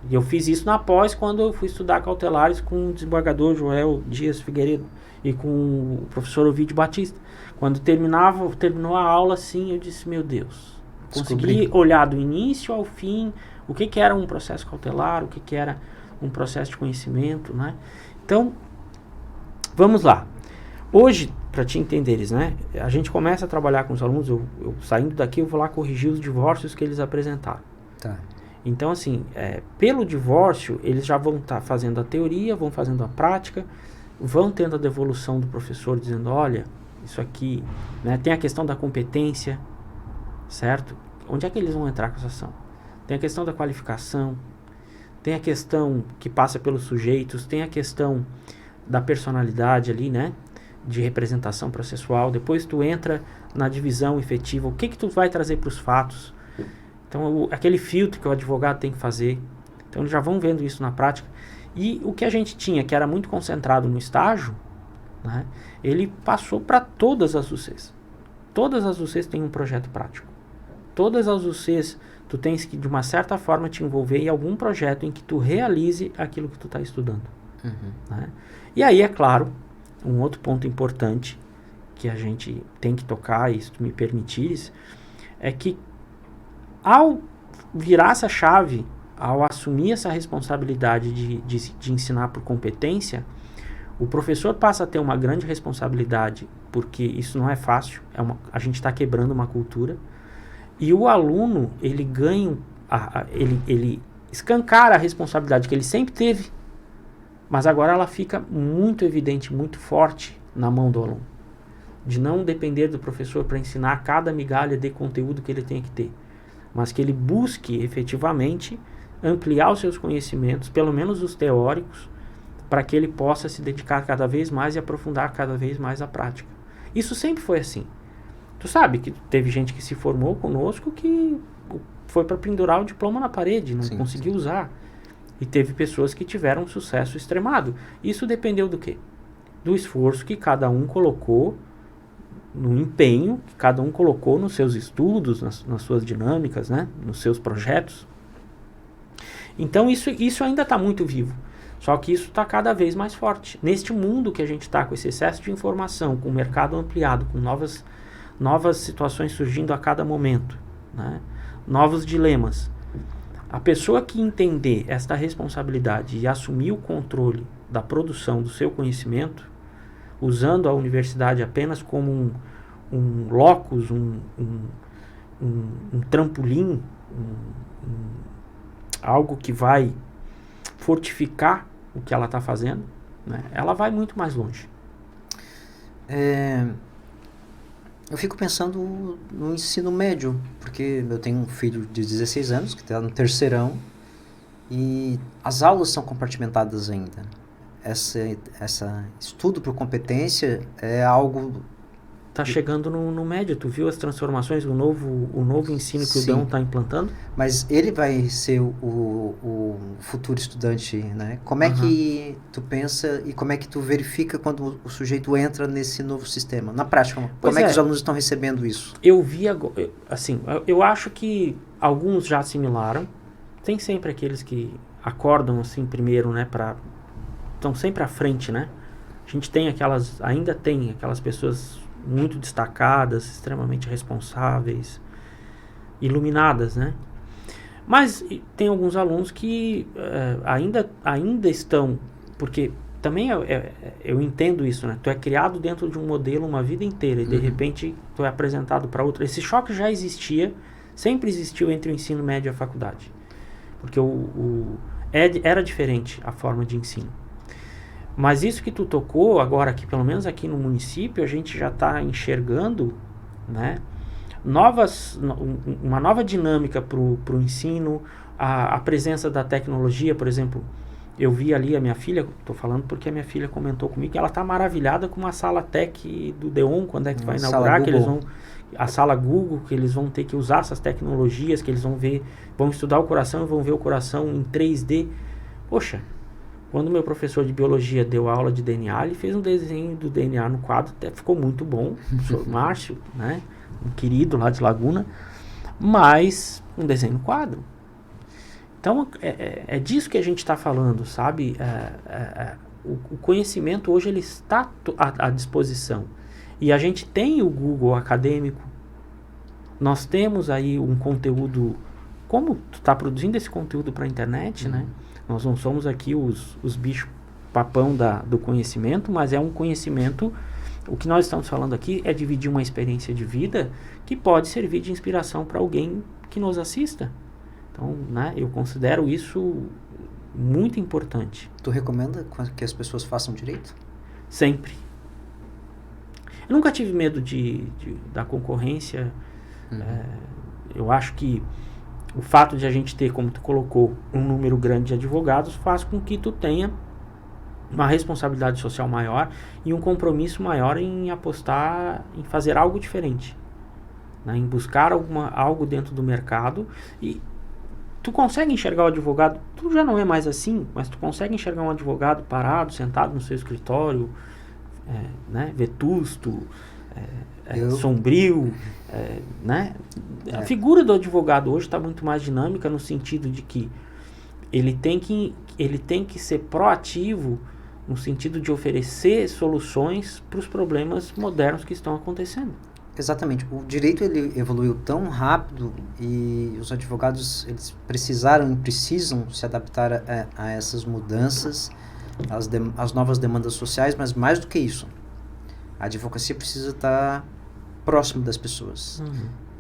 E eu fiz isso na pós, quando eu fui estudar cautelares com o desembargador Joel Dias Figueiredo e com o professor Ovidio Batista. Quando terminou a aula, assim, eu disse, meu Deus, consegui olhar do início ao fim o que era um processo cautelar, o que era um processo de conhecimento, né? Então, vamos lá. Hoje, para te entenderes, né? A gente começa a trabalhar com os alunos, eu saindo daqui, eu vou lá corrigir os divórcios que eles apresentaram. Tá. Então, assim, pelo divórcio, eles já vão estar fazendo a teoria, vão fazendo a prática, vão tendo a devolução do professor dizendo, olha, isso aqui, né? Tem a questão da competência, certo? Onde é que eles vão entrar com essa ação? Tem a questão da qualificação, tem a questão que passa pelos sujeitos, tem a questão da personalidade ali, né? De representação processual. Depois tu entra na divisão efetiva, o que tu vai trazer para os fatos. Então, aquele filtro que o advogado tem que fazer. Então, eles já vão vendo isso na prática. E o que a gente tinha, que era muito concentrado no estágio, né, ele passou para todas as UCs. Todas as UCs têm um projeto prático. Todas as UCs, tu tens que, de uma certa forma, te envolver em algum projeto em que tu realize aquilo que tu está estudando. Né? E aí, é claro, um outro ponto importante que a gente tem que tocar, e se tu me permitires, é que ao virar essa chave, ao assumir essa responsabilidade de ensinar por competência, o professor passa a ter uma grande responsabilidade, porque isso não é fácil, a gente está quebrando uma cultura, e o aluno, ele ganha, ele escancara a responsabilidade que ele sempre teve, mas agora ela fica muito evidente, muito forte na mão do aluno, de não depender do professor para ensinar cada migalha de conteúdo que ele tem que ter, mas que ele busque efetivamente ampliar os seus conhecimentos, pelo menos os teóricos, para que ele possa se dedicar cada vez mais e aprofundar cada vez mais a prática. Isso sempre foi assim. Tu sabe que teve gente que se formou conosco que foi para pendurar o diploma na parede, não conseguiu usar. E teve pessoas que tiveram um sucesso extremado. Isso dependeu do quê? Do esforço que cada um colocou, no empenho que cada um colocou nos seus estudos, nas suas dinâmicas, né? Nos seus projetos. Então isso ainda está muito vivo. Só que isso está cada vez mais forte. Neste mundo que a gente está, com esse excesso de informação, com o mercado ampliado, com novas situações surgindo a cada momento, né? Novos dilemas. A pessoa que entender esta responsabilidade e assumir o controle da produção do seu conhecimento, usando a universidade apenas como um locus, um trampolim, algo que vai fortificar o que ela está fazendo, né? Ela vai muito mais longe. Eu fico pensando no ensino médio, porque eu tenho um filho de 16 anos, que está no terceirão, E as aulas são compartimentadas ainda. Essa estudo por competência é algo... Tá chegando no médio, tu viu as transformações, o novo ensino que o DEON está implantando? Mas ele vai ser o futuro estudante, né? Como é que tu pensa e como é que tu verifica quando o sujeito entra nesse novo sistema? Na prática, como é que os alunos estão recebendo isso? Eu vi, assim, eu acho que alguns já assimilaram. Tem sempre aqueles que acordam assim primeiro, né? Estão sempre à frente, né? A gente ainda tem aquelas pessoas muito destacadas, extremamente responsáveis, iluminadas, né? Mas tem alguns alunos que ainda estão, porque também eu entendo isso, né? Tu é criado dentro de um modelo uma vida inteira e de repente tu é apresentado para outro. Esse choque já existia, sempre existiu entre o ensino médio e a faculdade, porque era diferente a forma de ensino. Mas isso que tu tocou agora aqui, pelo menos aqui no município, a gente já está enxergando, né, uma nova dinâmica para o ensino, a presença da tecnologia. Por exemplo, eu vi ali a minha filha, estou falando porque a minha filha comentou comigo que ela está maravilhada com uma sala tech do DEON, quando é que vai inaugurar, que eles vão, a sala Google, que eles vão ter que usar essas tecnologias, que eles vão estudar o coração e vão ver o coração em 3D. Poxa, quando meu professor de biologia deu aula de DNA, ele fez um desenho do DNA no quadro, até ficou muito bom, o professor Márcio, né, um querido lá de Laguna, mas um desenho no quadro. Então, é disso que a gente está falando, sabe? O conhecimento hoje ele está à disposição. E a gente tem o Google acadêmico, nós temos aí um conteúdo, como tu está produzindo esse conteúdo para a internet, né? Nós não somos aqui os bichos papão do conhecimento, mas é um conhecimento. O que nós estamos falando aqui é dividir uma experiência de vida que pode servir de inspiração para alguém que nos assista. Então, né, eu considero isso muito importante. Tu recomenda que as pessoas façam direito? Sempre. Eu nunca tive medo da concorrência. Eu acho que o fato de a gente ter, como tu colocou, um número grande de advogados faz com que tu tenha uma responsabilidade social maior e um compromisso maior em apostar, em fazer algo diferente, né? Em buscar algo dentro do mercado. E tu consegue enxergar o advogado, tu já não é mais assim, mas tu consegue enxergar um advogado parado, sentado no seu escritório, né, vetusto, sombrio, né? A figura do advogado hoje está muito mais dinâmica no sentido de que ele tem que ser proativo no sentido de oferecer soluções para os problemas modernos que estão acontecendo. Exatamente. O direito ele evoluiu tão rápido e os advogados eles precisaram e precisam se adaptar a essas mudanças, às novas demandas sociais, mas mais do que isso, a advocacia precisa estar próximo das pessoas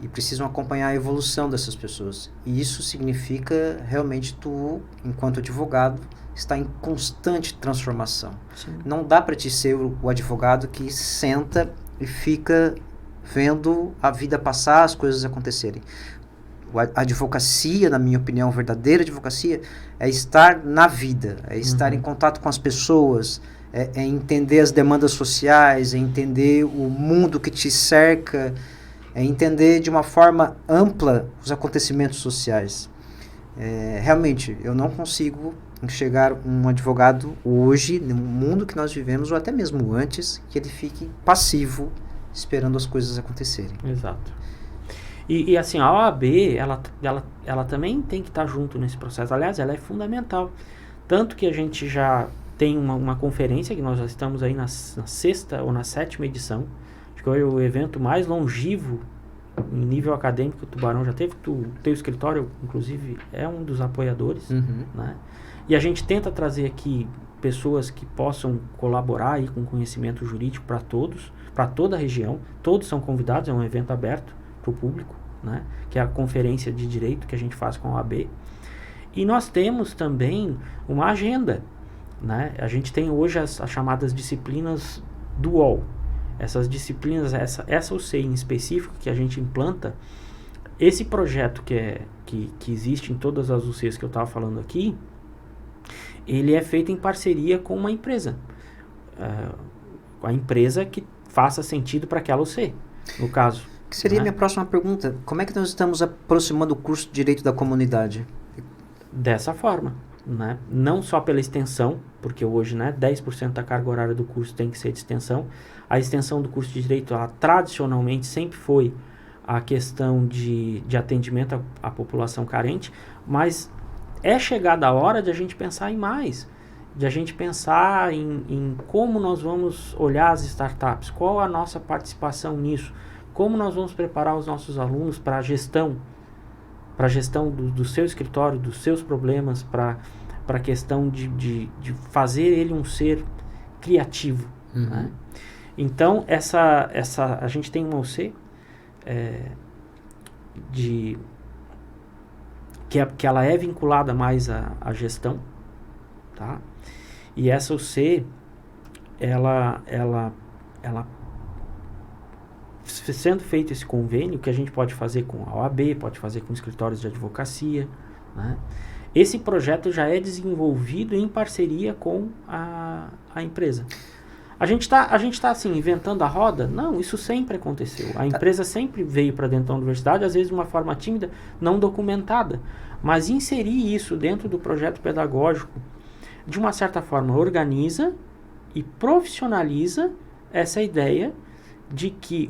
e precisam acompanhar a evolução dessas pessoas. E isso significa realmente tu, enquanto advogado, estar em constante transformação. Sim. Não dá para te ser o advogado que senta e fica vendo a vida passar, as coisas acontecerem. A advocacia, na minha opinião, a verdadeira advocacia é estar na vida, é estar em contato com as pessoas, é entender as demandas sociais, é entender o mundo que te cerca, é entender de uma forma ampla os acontecimentos sociais. Realmente, eu não consigo enxergar um advogado hoje, no mundo que nós vivemos, ou até mesmo antes, que ele fique passivo, esperando as coisas acontecerem. Exato. E assim, a OAB, ela também tem que estar junto nesse processo. Aliás, ela é fundamental. Tanto que a gente já tem uma conferência, que nós já estamos aí na 6ª ou na 7ª edição. Acho que foi o evento mais longevo em nível acadêmico que o Tubarão já teve. O teu escritório, inclusive, é um dos apoiadores. Né? E a gente tenta trazer aqui pessoas que possam colaborar aí com conhecimento jurídico para todos, para toda a região. Todos são convidados, é um evento aberto para o público, né? Que é a conferência de direito que a gente faz com a OAB. E nós temos também uma agenda, né? A gente tem hoje as chamadas disciplinas do UOL. Essas disciplinas, essa UC em específico que a gente implanta, esse projeto que existe em todas as UCs que eu estava falando aqui, ele é feito em parceria com uma empresa. Com a empresa que faça sentido para aquela UC, no caso. Que seria a minha próxima pergunta. Como é que nós estamos aproximando o curso de Direito da comunidade? Dessa forma, né? Não só pela extensão, porque hoje, né, 10% da carga horária do curso tem que ser de extensão. A extensão do curso de Direito, ela tradicionalmente sempre foi a questão de atendimento à população carente, mas é chegada a hora de a gente pensar em mais, de a gente pensar em como nós vamos olhar as startups, qual a nossa participação nisso, como nós vamos preparar os nossos alunos para a gestão do seu escritório, dos seus problemas, para a questão de fazer ele um ser criativo. Né? Então, a gente tem uma UC que ela é vinculada mais à gestão, tá? E essa UC, ela sendo feito esse convênio, que a gente pode fazer com a OAB, pode fazer com escritórios de advocacia, né? Esse projeto já é desenvolvido em parceria com a empresa. A gente tá assim, inventando a roda? Não, isso sempre aconteceu. A empresa sempre veio para dentro da universidade, às vezes de uma forma tímida, não documentada. Mas inserir isso dentro do projeto pedagógico, de uma certa forma, organiza e profissionaliza essa ideia de que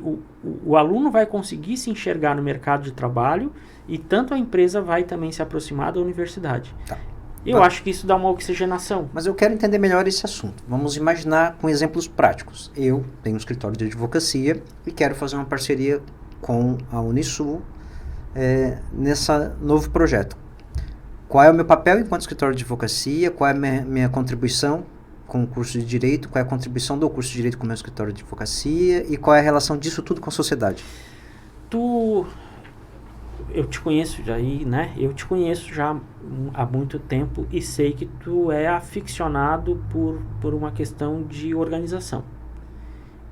o aluno vai conseguir se enxergar no mercado de trabalho e tanto a empresa vai também se aproximar da universidade. Tá. Eu acho que isso dá uma oxigenação. Mas eu quero entender melhor esse assunto. Vamos imaginar com exemplos práticos. Eu tenho um escritório de advocacia e quero fazer uma parceria com a Unisul nesse novo projeto. Qual é o meu papel enquanto escritório de advocacia? Qual é a minha contribuição com o curso de Direito? Qual é a contribuição do curso de Direito com o meu escritório de advocacia? E qual é a relação disso tudo com a sociedade? Eu te conheço já, né? Eu te conheço já há muito tempo e sei que tu é aficionado por uma questão de organização.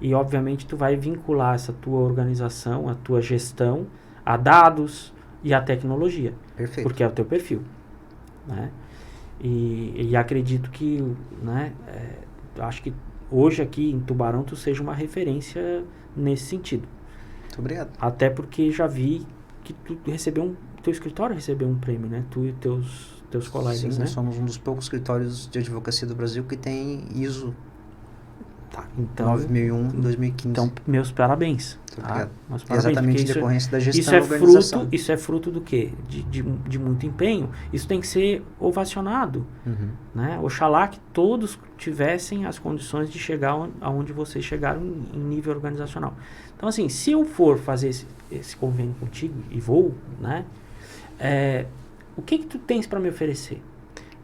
E, obviamente, tu vai vincular essa tua organização, a tua gestão, a dados e a tecnologia. Perfeito. Porque é o teu perfil, né? E acredito que, né, acho que hoje aqui em Tubarão tu seja uma referência nesse sentido. Muito obrigado. Até porque já vi que tu teu escritório recebeu um prêmio, né? Tu e teus colegas, Sim, né? nós somos um dos poucos escritórios de advocacia do Brasil que tem ISO Tá, então, 9001 em 2015. Então, meus parabéns. Tá? Mas parabéns, exatamente em decorrência da gestão isso e organização. Isso é fruto do quê? De muito empenho. Isso tem que ser ovacionado. Né? Oxalá que todos tivessem as condições de chegar aonde vocês chegaram em nível organizacional. Então, assim, se eu for fazer esse convênio contigo, e vou, né? O que tu tens para me oferecer?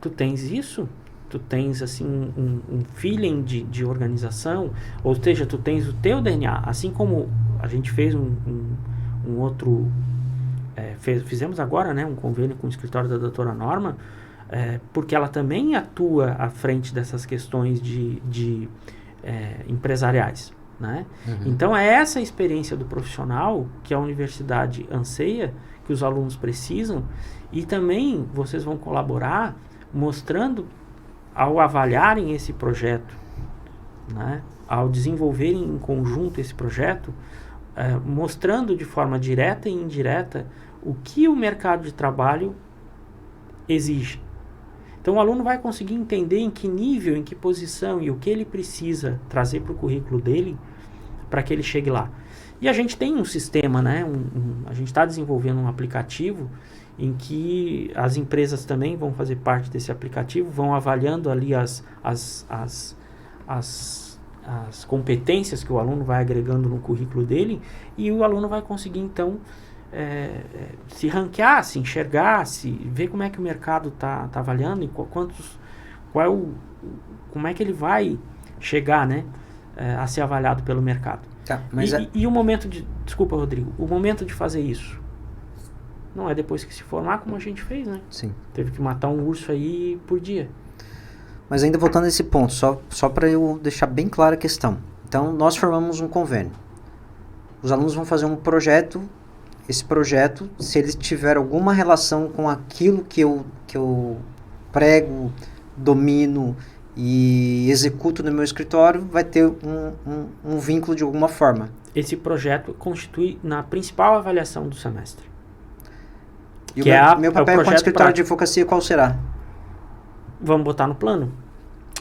Tu tens isso? Tu tens, assim, um feeling de organização, ou seja, tu tens o teu DNA, assim como a gente fez um outro, fizemos agora, né, um convênio com o escritório da doutora Norma, porque ela também atua à frente dessas questões de empresariais, né? Então, é essa experiência do profissional que a universidade anseia, que os alunos precisam, e também vocês vão colaborar mostrando, ao avaliarem esse projeto, né, ao desenvolverem em conjunto esse projeto, mostrando de forma direta e indireta o que o mercado de trabalho exige. Então, o aluno vai conseguir entender em que nível, em que posição e o que ele precisa trazer para o currículo dele para que ele chegue lá. E a gente tem um sistema, né, a gente está desenvolvendo um aplicativo em que as empresas também vão fazer parte desse aplicativo, vão avaliando ali as competências que o aluno vai agregando no currículo dele, e o aluno vai conseguir, então, se ranquear, se enxergar, ver como é que o mercado está avaliando, e como é que ele vai chegar, né, a ser avaliado pelo mercado. Tá, mas e o momento de... Desculpa, Rodrigo. O momento de fazer isso não é depois que se formar, como a gente fez, né? Sim. Teve que matar um urso aí por dia. Mas ainda voltando a esse ponto, só para eu deixar bem clara a questão. Então, nós formamos um convênio. Os alunos vão fazer um projeto, esse projeto, se ele tiver alguma relação com aquilo que eu prego, domino e executo no meu escritório, vai ter um vínculo de alguma forma. Esse projeto constitui na principal avaliação do semestre. E meu papel enquanto escritório de advocacia qual será? Vamos botar no plano.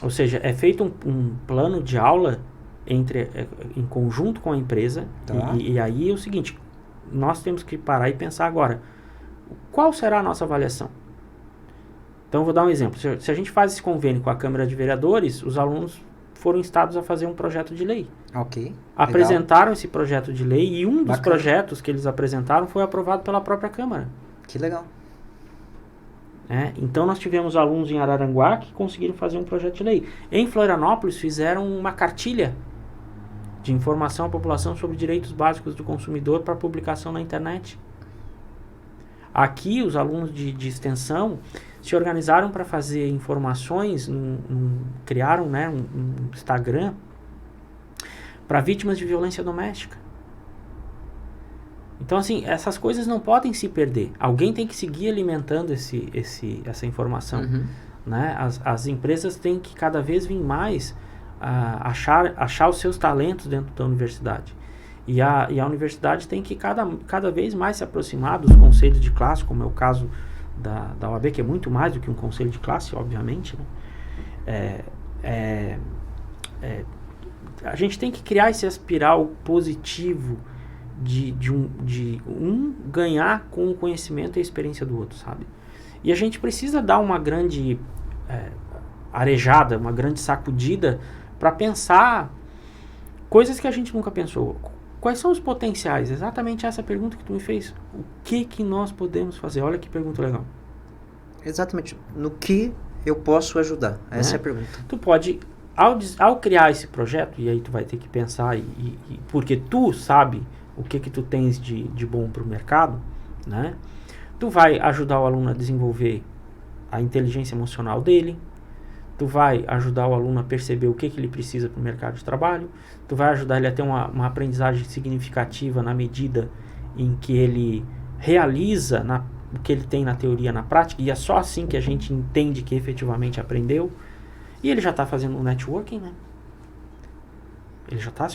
Ou seja, é feito um plano de aula em conjunto com a empresa. Tá. E aí é o seguinte, nós temos que parar e pensar agora, qual será a nossa avaliação? Então, vou dar um exemplo. Se a gente faz esse convênio com a Câmara de Vereadores, os alunos foram instados a fazer um projeto de lei. Ok. Apresentaram esse projeto de lei e um dos projetos que eles apresentaram foi aprovado pela própria Câmara. Que legal. Então, nós tivemos alunos em Araranguá que conseguiram fazer um projeto de lei. Em Florianópolis, fizeram uma cartilha de informação à população sobre direitos básicos do consumidor para publicação na internet. Aqui, os alunos de extensão se organizaram para fazer informações, criaram um Instagram para vítimas de violência doméstica. Então, assim, essas coisas não podem se perder. Alguém tem que seguir alimentando essa informação. Uhum. Né? As empresas têm que cada vez vir mais achar os seus talentos dentro da universidade. E a universidade tem que cada vez mais se aproximar dos conselhos de classe, como é o caso da OAB, que é muito mais do que um conselho de classe, obviamente. Né? A gente tem que criar esse espiral positivo de um ganhar com o conhecimento e a experiência do outro, sabe? E a gente precisa dar uma grande arejada, uma grande sacudida para pensar coisas que a gente nunca pensou. Quais são os potenciais? Exatamente essa pergunta que tu me fez. O que nós podemos fazer? Olha que pergunta legal. Exatamente. No que eu posso ajudar? Essa é a pergunta. Tu pode, ao criar esse projeto, e aí tu vai ter que pensar, porque tu sabe o que tu tens de bom para o mercado, né? Tu vai ajudar o aluno a desenvolver a inteligência emocional dele, tu vai ajudar o aluno a perceber o que ele precisa para o mercado de trabalho, tu vai ajudar ele a ter uma aprendizagem significativa na medida em que ele realiza o que ele tem na teoria na prática, e é só assim que a gente entende que efetivamente aprendeu. E ele já está fazendo um networking, né? Ele já está,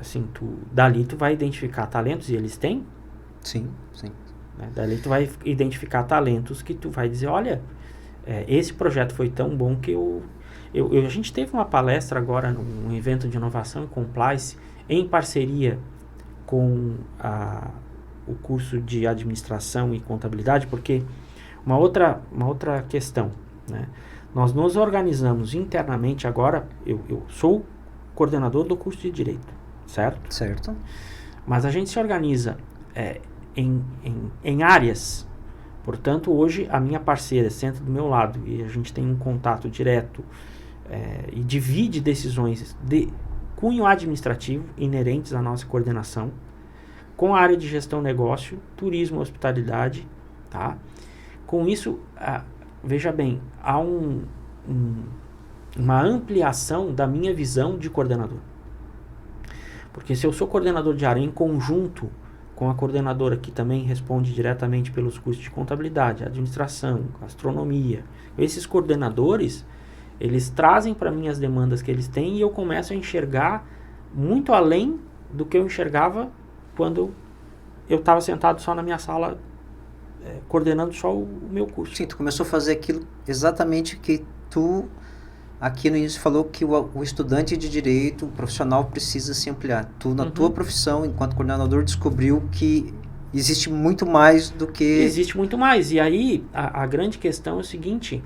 assim, dali tu vai identificar talentos, e eles têm. Sim, sim. Né? Dali tu vai identificar talentos que tu vai dizer, olha, esse projeto foi tão bom que a gente teve uma palestra agora num evento de inovação e compliance em parceria com o curso de administração e contabilidade, porque uma outra questão, né? Nós nos organizamos internamente agora, eu sou coordenador do curso de Direito, certo? Certo. Mas a gente se organiza em áreas. Portanto, hoje a minha parceira senta do meu lado e a gente tem um contato direto e divide decisões de cunho administrativo inerentes à nossa coordenação com a área de gestão negócio, turismo, hospitalidade, tá? Com isso, veja bem, há uma ampliação da minha visão de coordenador. Porque se eu sou coordenador de área em conjunto com a coordenadora que também responde diretamente pelos cursos de contabilidade, administração, gastronomia, esses coordenadores, eles trazem para mim as demandas que eles têm e eu começo a enxergar muito além do que eu enxergava quando eu estava sentado só na minha sala coordenando só o meu curso. Sim, tu começou a fazer aquilo exatamente que tu aqui no início falou que o estudante de direito, o profissional precisa se ampliar. Tu, na tua profissão, enquanto coordenador, descobriu que existe muito mais do que... Existe muito mais. E aí, a grande questão é o seguinte,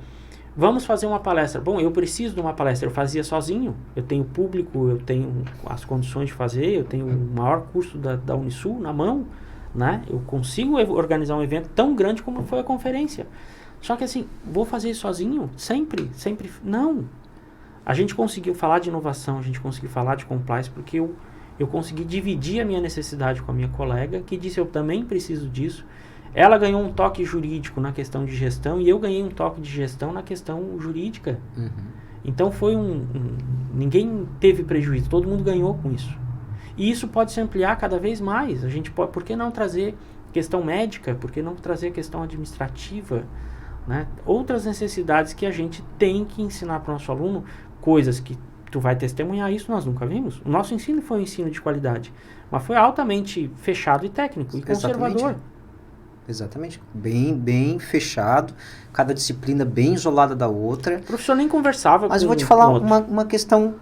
vamos fazer uma palestra. Bom, eu preciso de uma palestra. Eu fazia sozinho. Eu tenho público, eu tenho as condições de fazer, eu tenho o maior curso da Unisul na mão, né? Eu consigo organizar um evento tão grande como foi a conferência. Só que assim, vou fazer isso sozinho? Sempre? Não. A gente conseguiu falar de inovação, a gente conseguiu falar de compliance, porque eu consegui dividir a minha necessidade com a minha colega, que disse eu também preciso disso. Ela ganhou um toque jurídico na questão de gestão e eu ganhei um toque de gestão na questão jurídica. Então foi ninguém teve prejuízo, todo mundo ganhou com isso. E isso pode se ampliar cada vez mais. A gente pode, por que não trazer questão médica, por que não trazer a questão administrativa, né? Outras necessidades que a gente tem que ensinar para o nosso aluno, coisas que tu vai testemunhar, isso nós nunca vimos. O nosso ensino foi um ensino de qualidade, mas foi altamente fechado e técnico e conservador. Exatamente. Bem fechado, cada disciplina bem isolada da outra. O professor nem conversava com o outro. Mas eu vou te falar uma questão,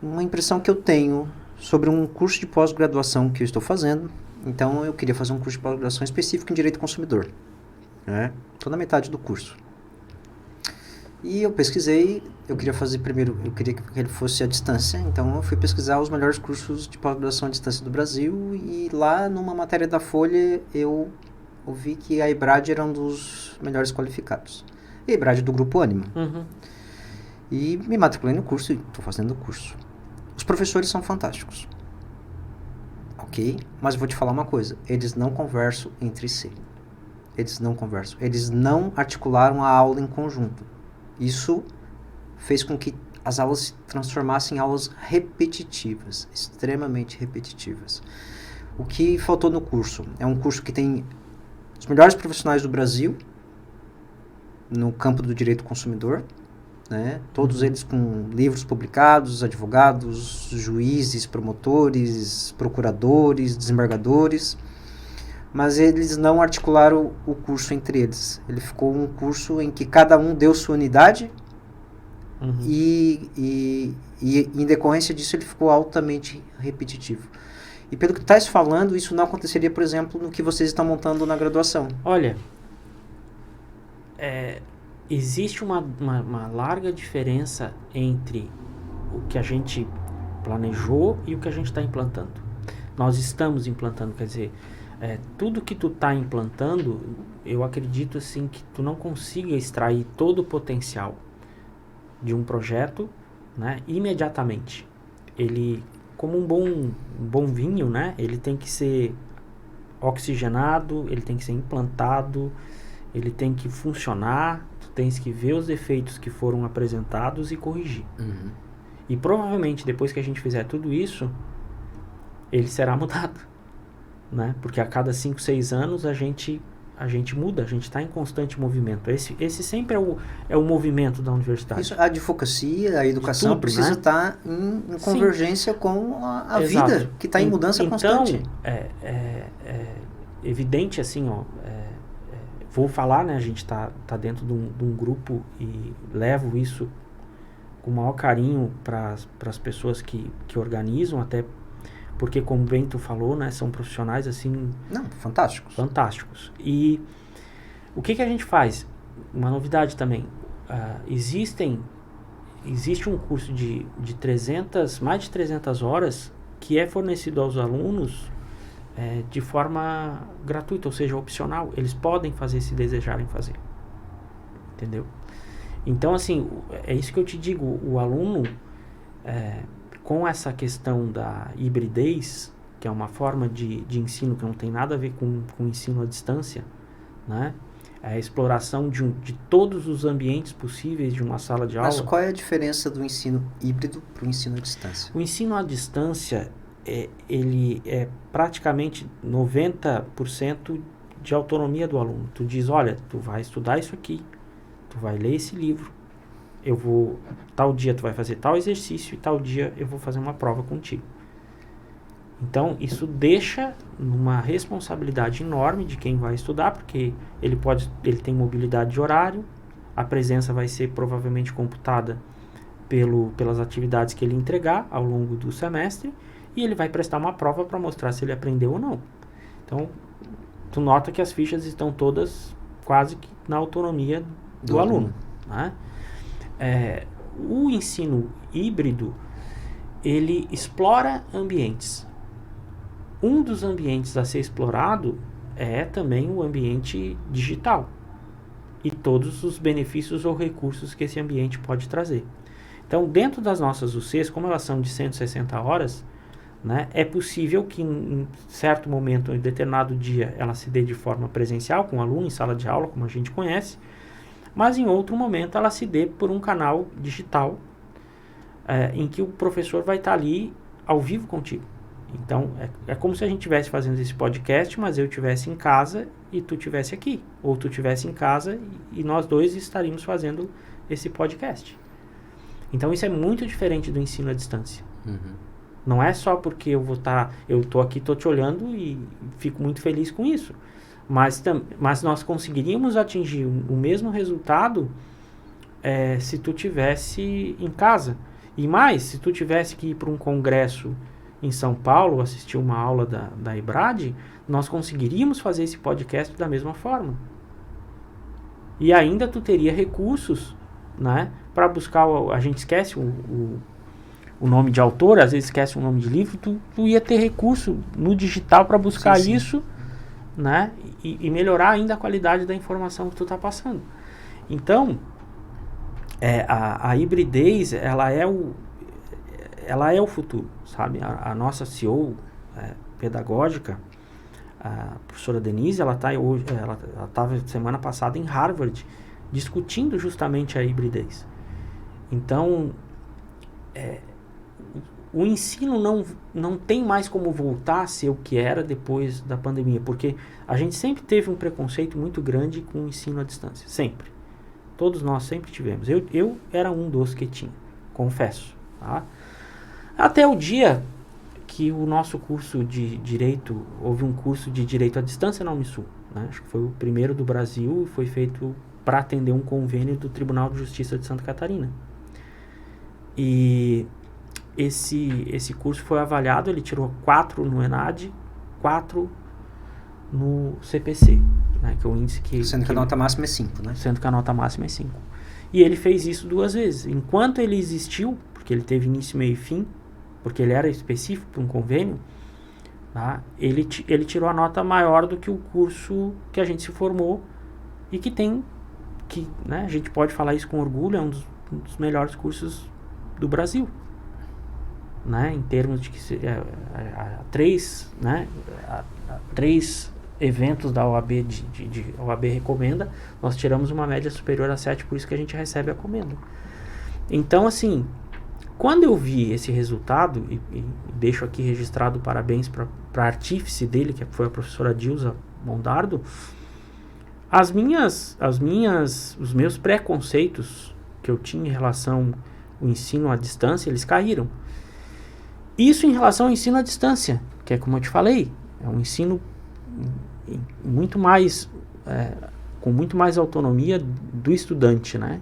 uma impressão que eu tenho sobre um curso de pós-graduação que eu estou fazendo. Então, eu queria fazer um curso de pós-graduação específico em Direito do Consumidor. Né? Estou na metade do curso. E eu pesquisei, eu queria fazer primeiro, eu queria que ele fosse à distância, então eu fui pesquisar os melhores cursos de pós-graduação à distância do Brasil, e lá numa matéria da Folha eu ouvi que a EBRAD era um dos melhores qualificados. E a EBRAD é do Grupo Ânima. Uhum. E me matriculei no curso e estou fazendo o curso. Os professores são fantásticos. Ok? Mas eu vou te falar uma coisa, eles não conversam entre si. Eles não conversam. Eles não articularam a aula em conjunto. Isso fez com que as aulas se transformassem em aulas repetitivas, extremamente repetitivas. O que faltou no curso? É um curso que tem os melhores profissionais do Brasil no campo do direito do consumidor, né? Todos eles com livros publicados, advogados, juízes, promotores, procuradores, desembargadores, mas eles não articularam o curso entre eles. Ele ficou um curso em que cada um deu sua unidade, e em decorrência disso ele ficou altamente repetitivo. E pelo que tu estás falando, isso não aconteceria, por exemplo, no que vocês estão montando na graduação. Olha, existe uma larga diferença entre o que a gente planejou e o que a gente está implantando. Nós estamos implantando, quer dizer, tudo que tu está implantando, eu acredito assim que tu não consiga extrair todo o potencial de um projeto, né, imediatamente. Ele, como um bom vinho, né, ele tem que ser oxigenado, ele tem que ser implantado, ele tem que funcionar, tu tens que ver os defeitos que foram apresentados e corrigir. Uhum. E provavelmente depois que a gente fizer tudo isso, ele será mudado, né? Porque a cada 5, 6 anos a gente muda, a gente está em constante movimento. Esse sempre é o movimento da universidade. Isso, a advocacia, a educação tudo, precisa estar em convergência com a vida, que está em mudança constante. Então, é evidente assim, ó, vou falar, né, a gente tá dentro de um grupo e levo isso com o maior carinho para as pessoas que organizam, até porque, como bem tu falou, né, são profissionais assim... Não, fantásticos. Fantásticos. E o que a gente faz? Uma novidade também. Existe um curso de mais de 300 horas que é fornecido aos alunos de forma gratuita, ou seja, opcional. Eles podem fazer se desejarem fazer. Entendeu? Então, assim, é isso que eu te digo. O aluno... com essa questão da hibridez, que é uma forma de ensino que não tem nada a ver com o ensino à distância, né? A exploração de todos os ambientes possíveis de uma sala de aula. Mas qual é a diferença do ensino híbrido para o ensino à distância? O ensino à distância, ele é praticamente 90% de autonomia do aluno. Tu diz, olha, tu vai estudar isso aqui, tu vai ler esse livro, tal dia tu vai fazer tal exercício e tal dia eu vou fazer uma prova contigo. Então, isso deixa uma responsabilidade enorme de quem vai estudar, porque ele tem mobilidade de horário, a presença vai ser provavelmente computada pelas atividades que ele entregar ao longo do semestre, e ele vai prestar uma prova para mostrar se ele aprendeu ou não. Então, tu nota que as fichas estão todas quase que na autonomia do aluno, né? O ensino híbrido, ele explora ambientes. Um dos ambientes a ser explorado é também o ambiente digital e todos os benefícios ou recursos que esse ambiente pode trazer. Então, dentro das nossas UCs, como elas são de 160 horas, né, é possível que em certo momento, em determinado dia, ela se dê de forma presencial, com o aluno em sala de aula, como a gente conhece, mas em outro momento ela se dê por um canal digital em que o professor vai estar ali ao vivo contigo. Então, é como se a gente estivesse fazendo esse podcast, mas eu estivesse em casa e tu estivesse aqui. Ou tu estivesse em casa e nós dois estaríamos fazendo esse podcast. Então, isso é muito diferente do ensino à distância. Não é só porque eu tô aqui, tô te olhando e fico muito feliz com isso. Mas nós conseguiríamos atingir o mesmo resultado se tu tivesse em casa. E mais, se tu tivesse que ir para um congresso em São Paulo, assistir uma aula da EBRAD, nós conseguiríamos fazer esse podcast da mesma forma. E ainda tu teria recursos, né, para buscar, a gente esquece o nome de autor, às vezes esquece o nome de livro, tu ia ter recurso no digital para buscar sim. Isso, né, e melhorar ainda a qualidade da informação que tu está passando. Então, a hibridez, ela é o futuro, sabe? A nossa CEO pedagógica, a professora Denise, ela estava semana passada em Harvard discutindo justamente a hibridez. Então, o ensino não tem mais como voltar a ser o que era depois da pandemia, porque a gente sempre teve um preconceito muito grande com o ensino à distância, sempre. Todos nós sempre tivemos. Eu era um dos que tinha, confesso. Tá? Até o dia que o nosso curso de Direito, houve um curso de Direito à Distância na Unisul. Né? Acho que foi o primeiro do Brasil e foi feito para atender um convênio do Tribunal de Justiça de Santa Catarina. E esse curso foi avaliado, ele tirou 4 no ENAD, 4 no CPC. Né, que é o índice sendo que a nota máxima é 5, né? Sendo que a nota máxima é 5. E ele fez isso 2 vezes. Enquanto ele existiu, porque ele teve início, meio e fim, porque ele era específico para um convênio, tá, ele tirou a nota maior do que o curso que a gente se formou e né, a gente pode falar isso com orgulho, é um dos melhores cursos do Brasil. Né, em termos de que três eventos da OAB OAB recomenda, nós tiramos uma média superior a 7, por isso que a gente recebe a comenda. Então, assim, quando eu vi esse resultado, e deixo aqui registrado parabéns para a artífice dele, que foi a professora Dilza Mondardo, os meus preconceitos que eu tinha em relação ao ensino à distância, eles caíram. Isso em relação ao ensino à distância, que é como eu te falei, é um ensino muito mais com muito mais autonomia do estudante, né?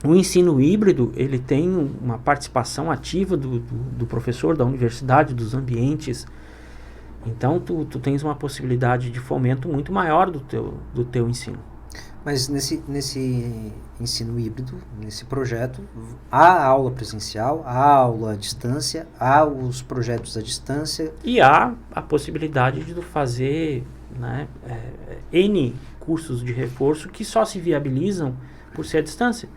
O ensino híbrido, ele tem uma participação ativa do professor, da universidade, dos ambientes. Então, tu tens uma possibilidade de fomento muito maior do teu ensino. Mas nesse ensino híbrido, nesse projeto, há aula presencial, há aula à distância, há os projetos à distância. E há a possibilidade de tu fazer, né, N cursos de reforço que só se viabilizam por ser à distância.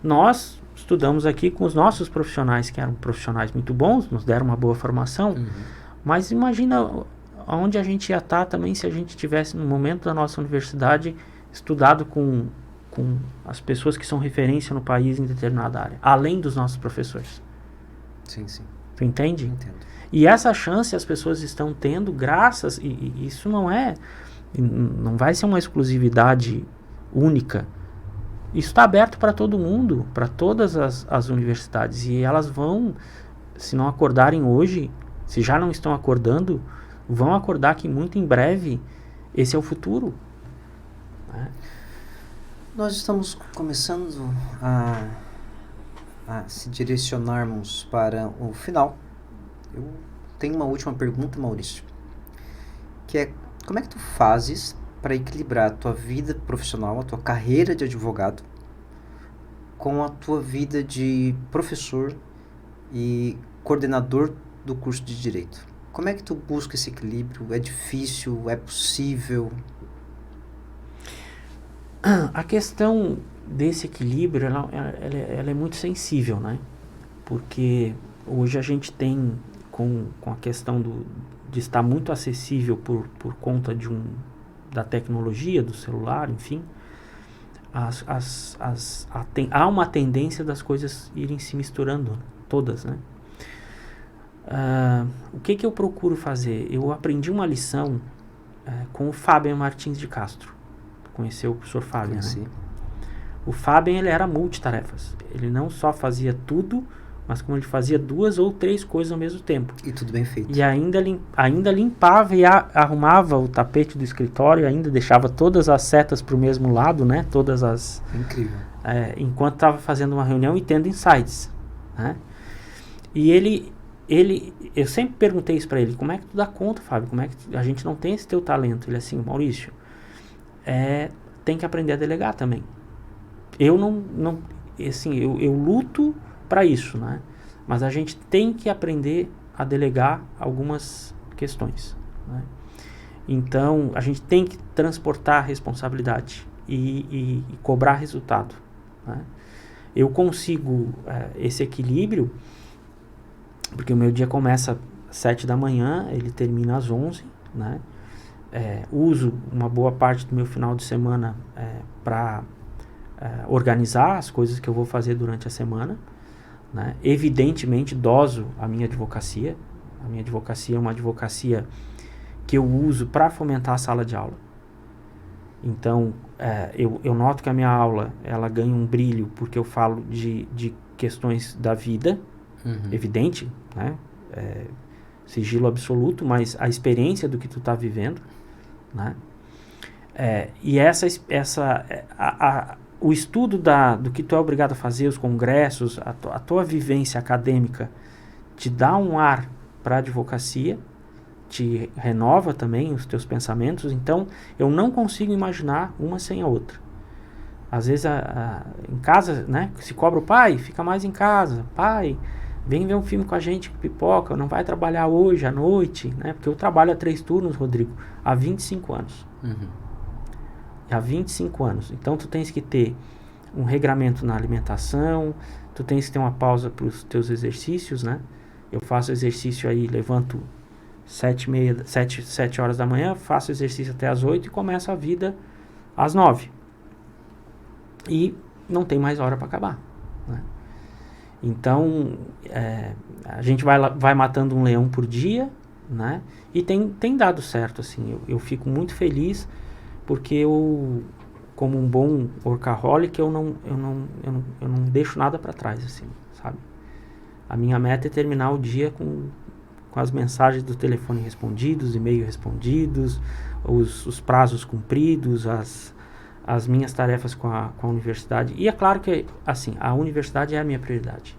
Nós estudamos aqui com os nossos profissionais, que eram profissionais muito bons, nos deram uma boa formação, mas imagina onde a gente ia estar também se a gente tivesse, no momento da nossa universidade, estudado com as pessoas que são referência no país em determinada área, além dos nossos professores. Sim. Tu entende? Entendo. E essa chance as pessoas estão tendo graças, e isso não vai ser uma exclusividade única. Isso está aberto para todo mundo, para todas as universidades, e elas vão, se não acordarem hoje, se já não estão acordando, vão acordar que muito em breve esse é o futuro. Nós estamos começando a se direcionarmos para o final. Eu tenho uma última pergunta, Maurício, que é: como é que tu fazes para equilibrar a tua vida profissional, a tua carreira de advogado, com a tua vida de professor e coordenador do curso de Direito? Como é que tu busca esse equilíbrio? É difícil? É possível? A questão desse equilíbrio, ela é muito sensível, né? Porque hoje a gente tem, com a questão de estar muito acessível por conta da tecnologia, do celular, enfim, há uma tendência das coisas irem se misturando, todas, né? O que eu procuro fazer? Eu aprendi uma lição com o Fábio Martins de Castro. Conheceu o professor Fábio, né? O Fábio, ele era multitarefas. Ele não só fazia tudo, mas como ele fazia 2 ou 3 coisas ao mesmo tempo. E tudo bem feito. E ainda limpava e arrumava o tapete do escritório, ainda deixava todas as setas para o mesmo lado, né? Todas as... Incrível. Enquanto estava fazendo uma reunião e tendo insights, né? E eu sempre perguntei isso para ele: como é que tu dá conta, Fábio? Como é que a gente não tem esse teu talento? Ele assim: Maurício, tem que aprender a delegar também. Eu não assim, eu luto para isso, né? Mas a gente tem que aprender a delegar algumas questões, né? Então, a gente tem que transportar a responsabilidade e cobrar resultado, né? Eu consigo esse equilíbrio porque o meu dia começa às 7 da manhã, ele termina às 11, né? Uso uma boa parte do meu final de semana para organizar as coisas que eu vou fazer durante a semana, né? Evidentemente, doso a minha advocacia. A minha advocacia é uma advocacia que eu uso para fomentar a sala de aula. Então, eu noto que a minha aula ela ganha um brilho porque eu falo de questões da vida, evidente, né? Sigilo absoluto, mas a experiência do que tu está vivendo, né? E o estudo do que tu é obrigado a fazer, os congressos, a tua vivência acadêmica te dá um ar para a advocacia, te renova também os teus pensamentos. Então, eu não consigo imaginar uma sem a outra. Às vezes, em casa, né, se cobra o pai, fica mais em casa. Pai, vem ver um filme com a gente, pipoca, não vai trabalhar hoje à noite, né? Porque eu trabalho a 3 turnos, Rodrigo, há 25 anos. Há 25 anos. Então, tu tens que ter um regramento na alimentação, tu tens que ter uma pausa para os teus exercícios, né? Eu faço exercício aí, levanto 7 horas da manhã, faço exercício até às 8 e começo a vida às 9. E não tem mais hora para acabar, né? Então, a gente vai matando um leão por dia, né? E tem dado certo, assim. Eu fico muito feliz porque eu, como um bom workaholic, eu não deixo nada para trás, assim, sabe? A minha meta é terminar o dia com as mensagens do telefone respondidos, e-mail respondidos, os prazos cumpridos, as minhas tarefas com a universidade. E é claro que, assim, a universidade é a minha prioridade,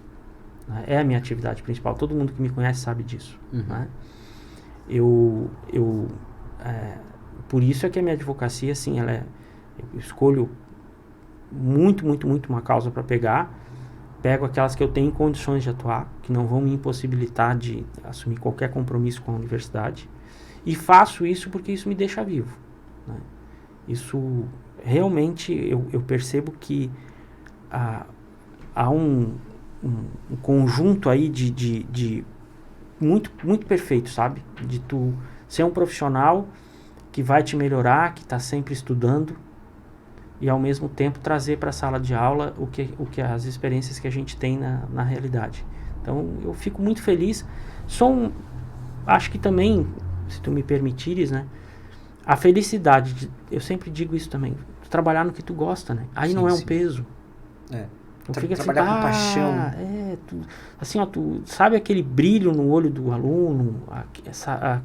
né? É a minha atividade principal. Todo mundo que me conhece sabe disso, né? Por isso é que a minha advocacia, assim, eu escolho muito uma causa para pegar. Pego aquelas que eu tenho condições de atuar, que não vão me impossibilitar de assumir qualquer compromisso com a universidade. E faço isso porque isso me deixa vivo, né? Isso realmente eu percebo que há um conjunto aí de muito perfeito, sabe? De tu ser um profissional que vai te melhorar, que está sempre estudando, e ao mesmo tempo trazer para a sala de aula o que as experiências que a gente tem na realidade. Então eu fico muito feliz. Acho que também, se tu me permitires, né, a felicidade, eu sempre digo isso também, trabalhar no que tu gosta, né? Aí não é um peso. Então fica trabalhar assim, com paixão. Assim, ó, tu sabe aquele brilho no olho do aluno,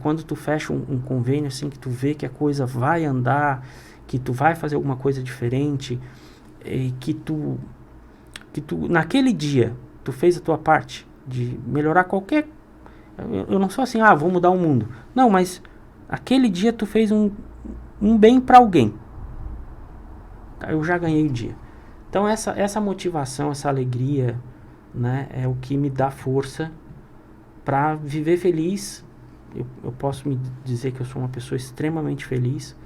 quando tu fecha um convênio, assim, que tu vê que a coisa vai andar, que tu vai fazer alguma coisa diferente, e que tu naquele dia, tu fez a tua parte de melhorar qualquer... Eu não sou assim, vou mudar o mundo. Não, mas aquele dia tu fez um bem para alguém. Eu já ganhei o dia. Então essa motivação, essa alegria, né, é o que me dá força para viver feliz. Eu posso me dizer que eu sou uma pessoa extremamente feliz,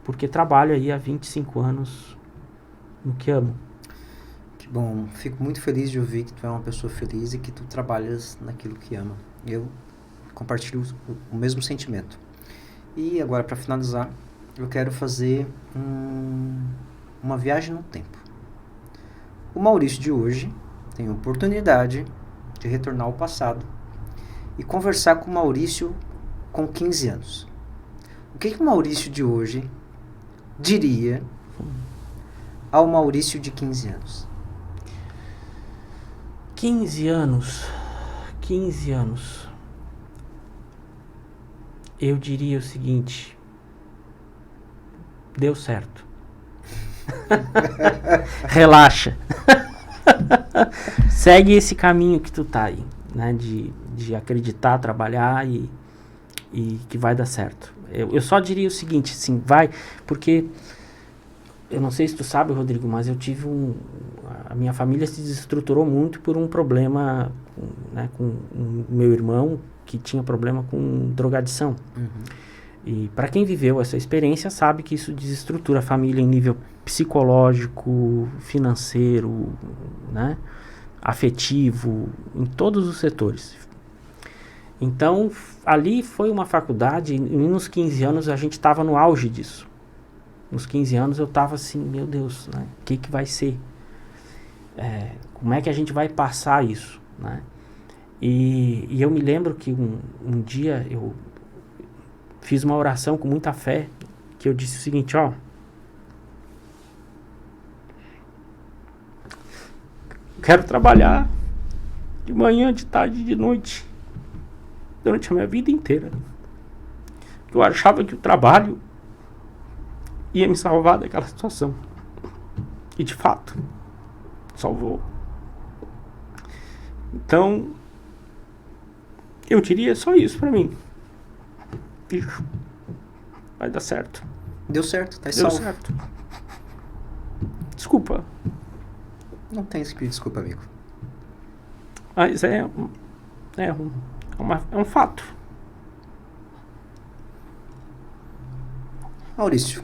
porque trabalho aí há 25 anos no que amo. Que bom, fico muito feliz de ouvir que tu é uma pessoa feliz e que tu trabalhas naquilo que ama. Eu compartilho o mesmo sentimento. E agora, para finalizar, eu quero fazer uma viagem no tempo. O Maurício de hoje tem a oportunidade de retornar ao passado e conversar com o Maurício com 15 anos. O que o Maurício de hoje diria ao Maurício de 15 anos? 15 anos. 15 anos. Eu diria o seguinte: deu certo. Relaxa. Segue esse caminho que tu tá aí, né? De acreditar, trabalhar e que vai dar certo. Eu só diria o seguinte, assim, vai, porque eu não sei se tu sabe, Rodrigo, mas eu tive a minha família se desestruturou muito por um problema, né, com o meu irmão, que tinha problema com drogadição. Uhum. E para quem viveu essa experiência sabe que isso desestrutura a família em nível psicológico, financeiro, né, afetivo, em todos os setores. Então, ali foi uma faculdade, e nos 15 anos a gente estava no auge disso. Nos 15 anos eu estava assim, meu Deus, né, o que vai ser? Como é que a gente vai passar isso, né? E eu me lembro que um dia eu fiz uma oração com muita fé, que eu disse o seguinte, ó: quero trabalhar de manhã, de tarde, de noite, durante a minha vida inteira. Eu achava que o trabalho ia me salvar daquela situação. E de fato, salvou. Então, eu diria só isso pra mim. Bicho, vai dar certo. Deu certo, tá Deu salvo. certo. Desculpa. Não tem que pedir desculpa, amigo. Mas é um fato. Maurício,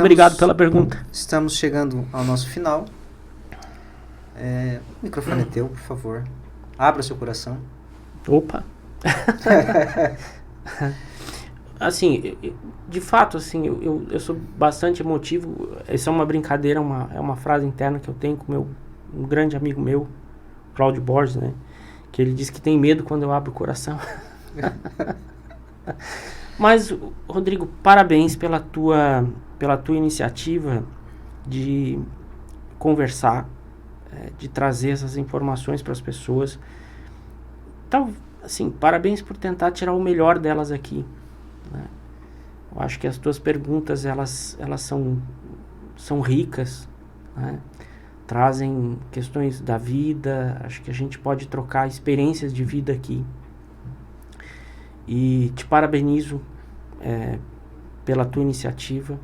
Obrigado pela pergunta. Estamos chegando ao nosso final. O microfone é teu, por favor. Abra seu coração. Opa. Assim, de fato, assim, eu sou bastante emotivo. Essa é uma brincadeira, é uma frase interna que eu tenho com um grande amigo meu, Cláudio Borges, né? Que ele diz que tem medo quando eu abro o coração. Mas, Rodrigo, parabéns pela tua iniciativa de conversar, de trazer essas informações para as pessoas. Então, assim, parabéns por tentar tirar o melhor delas aqui, né? Eu acho que as tuas perguntas, elas são ricas, né? Trazem questões da vida. Acho que a gente pode trocar experiências de vida aqui. E te parabenizo pela tua iniciativa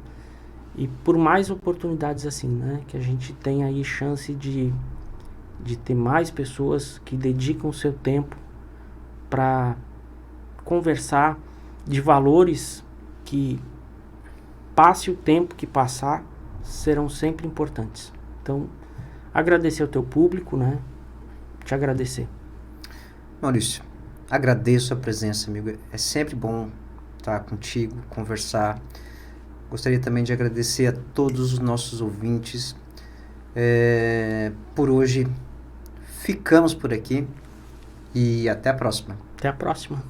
e por mais oportunidades assim, né? Que a gente tenha aí chance de ter mais pessoas que dedicam o seu tempo para conversar de valores que, passe o tempo que passar, serão sempre importantes. Então, agradecer ao teu público, né? Te agradecer. Maurício, agradeço a presença, amigo. É sempre bom estar contigo, conversar. Gostaria também de agradecer a todos os nossos ouvintes. Por hoje, ficamos por aqui e até a próxima. Até a próxima.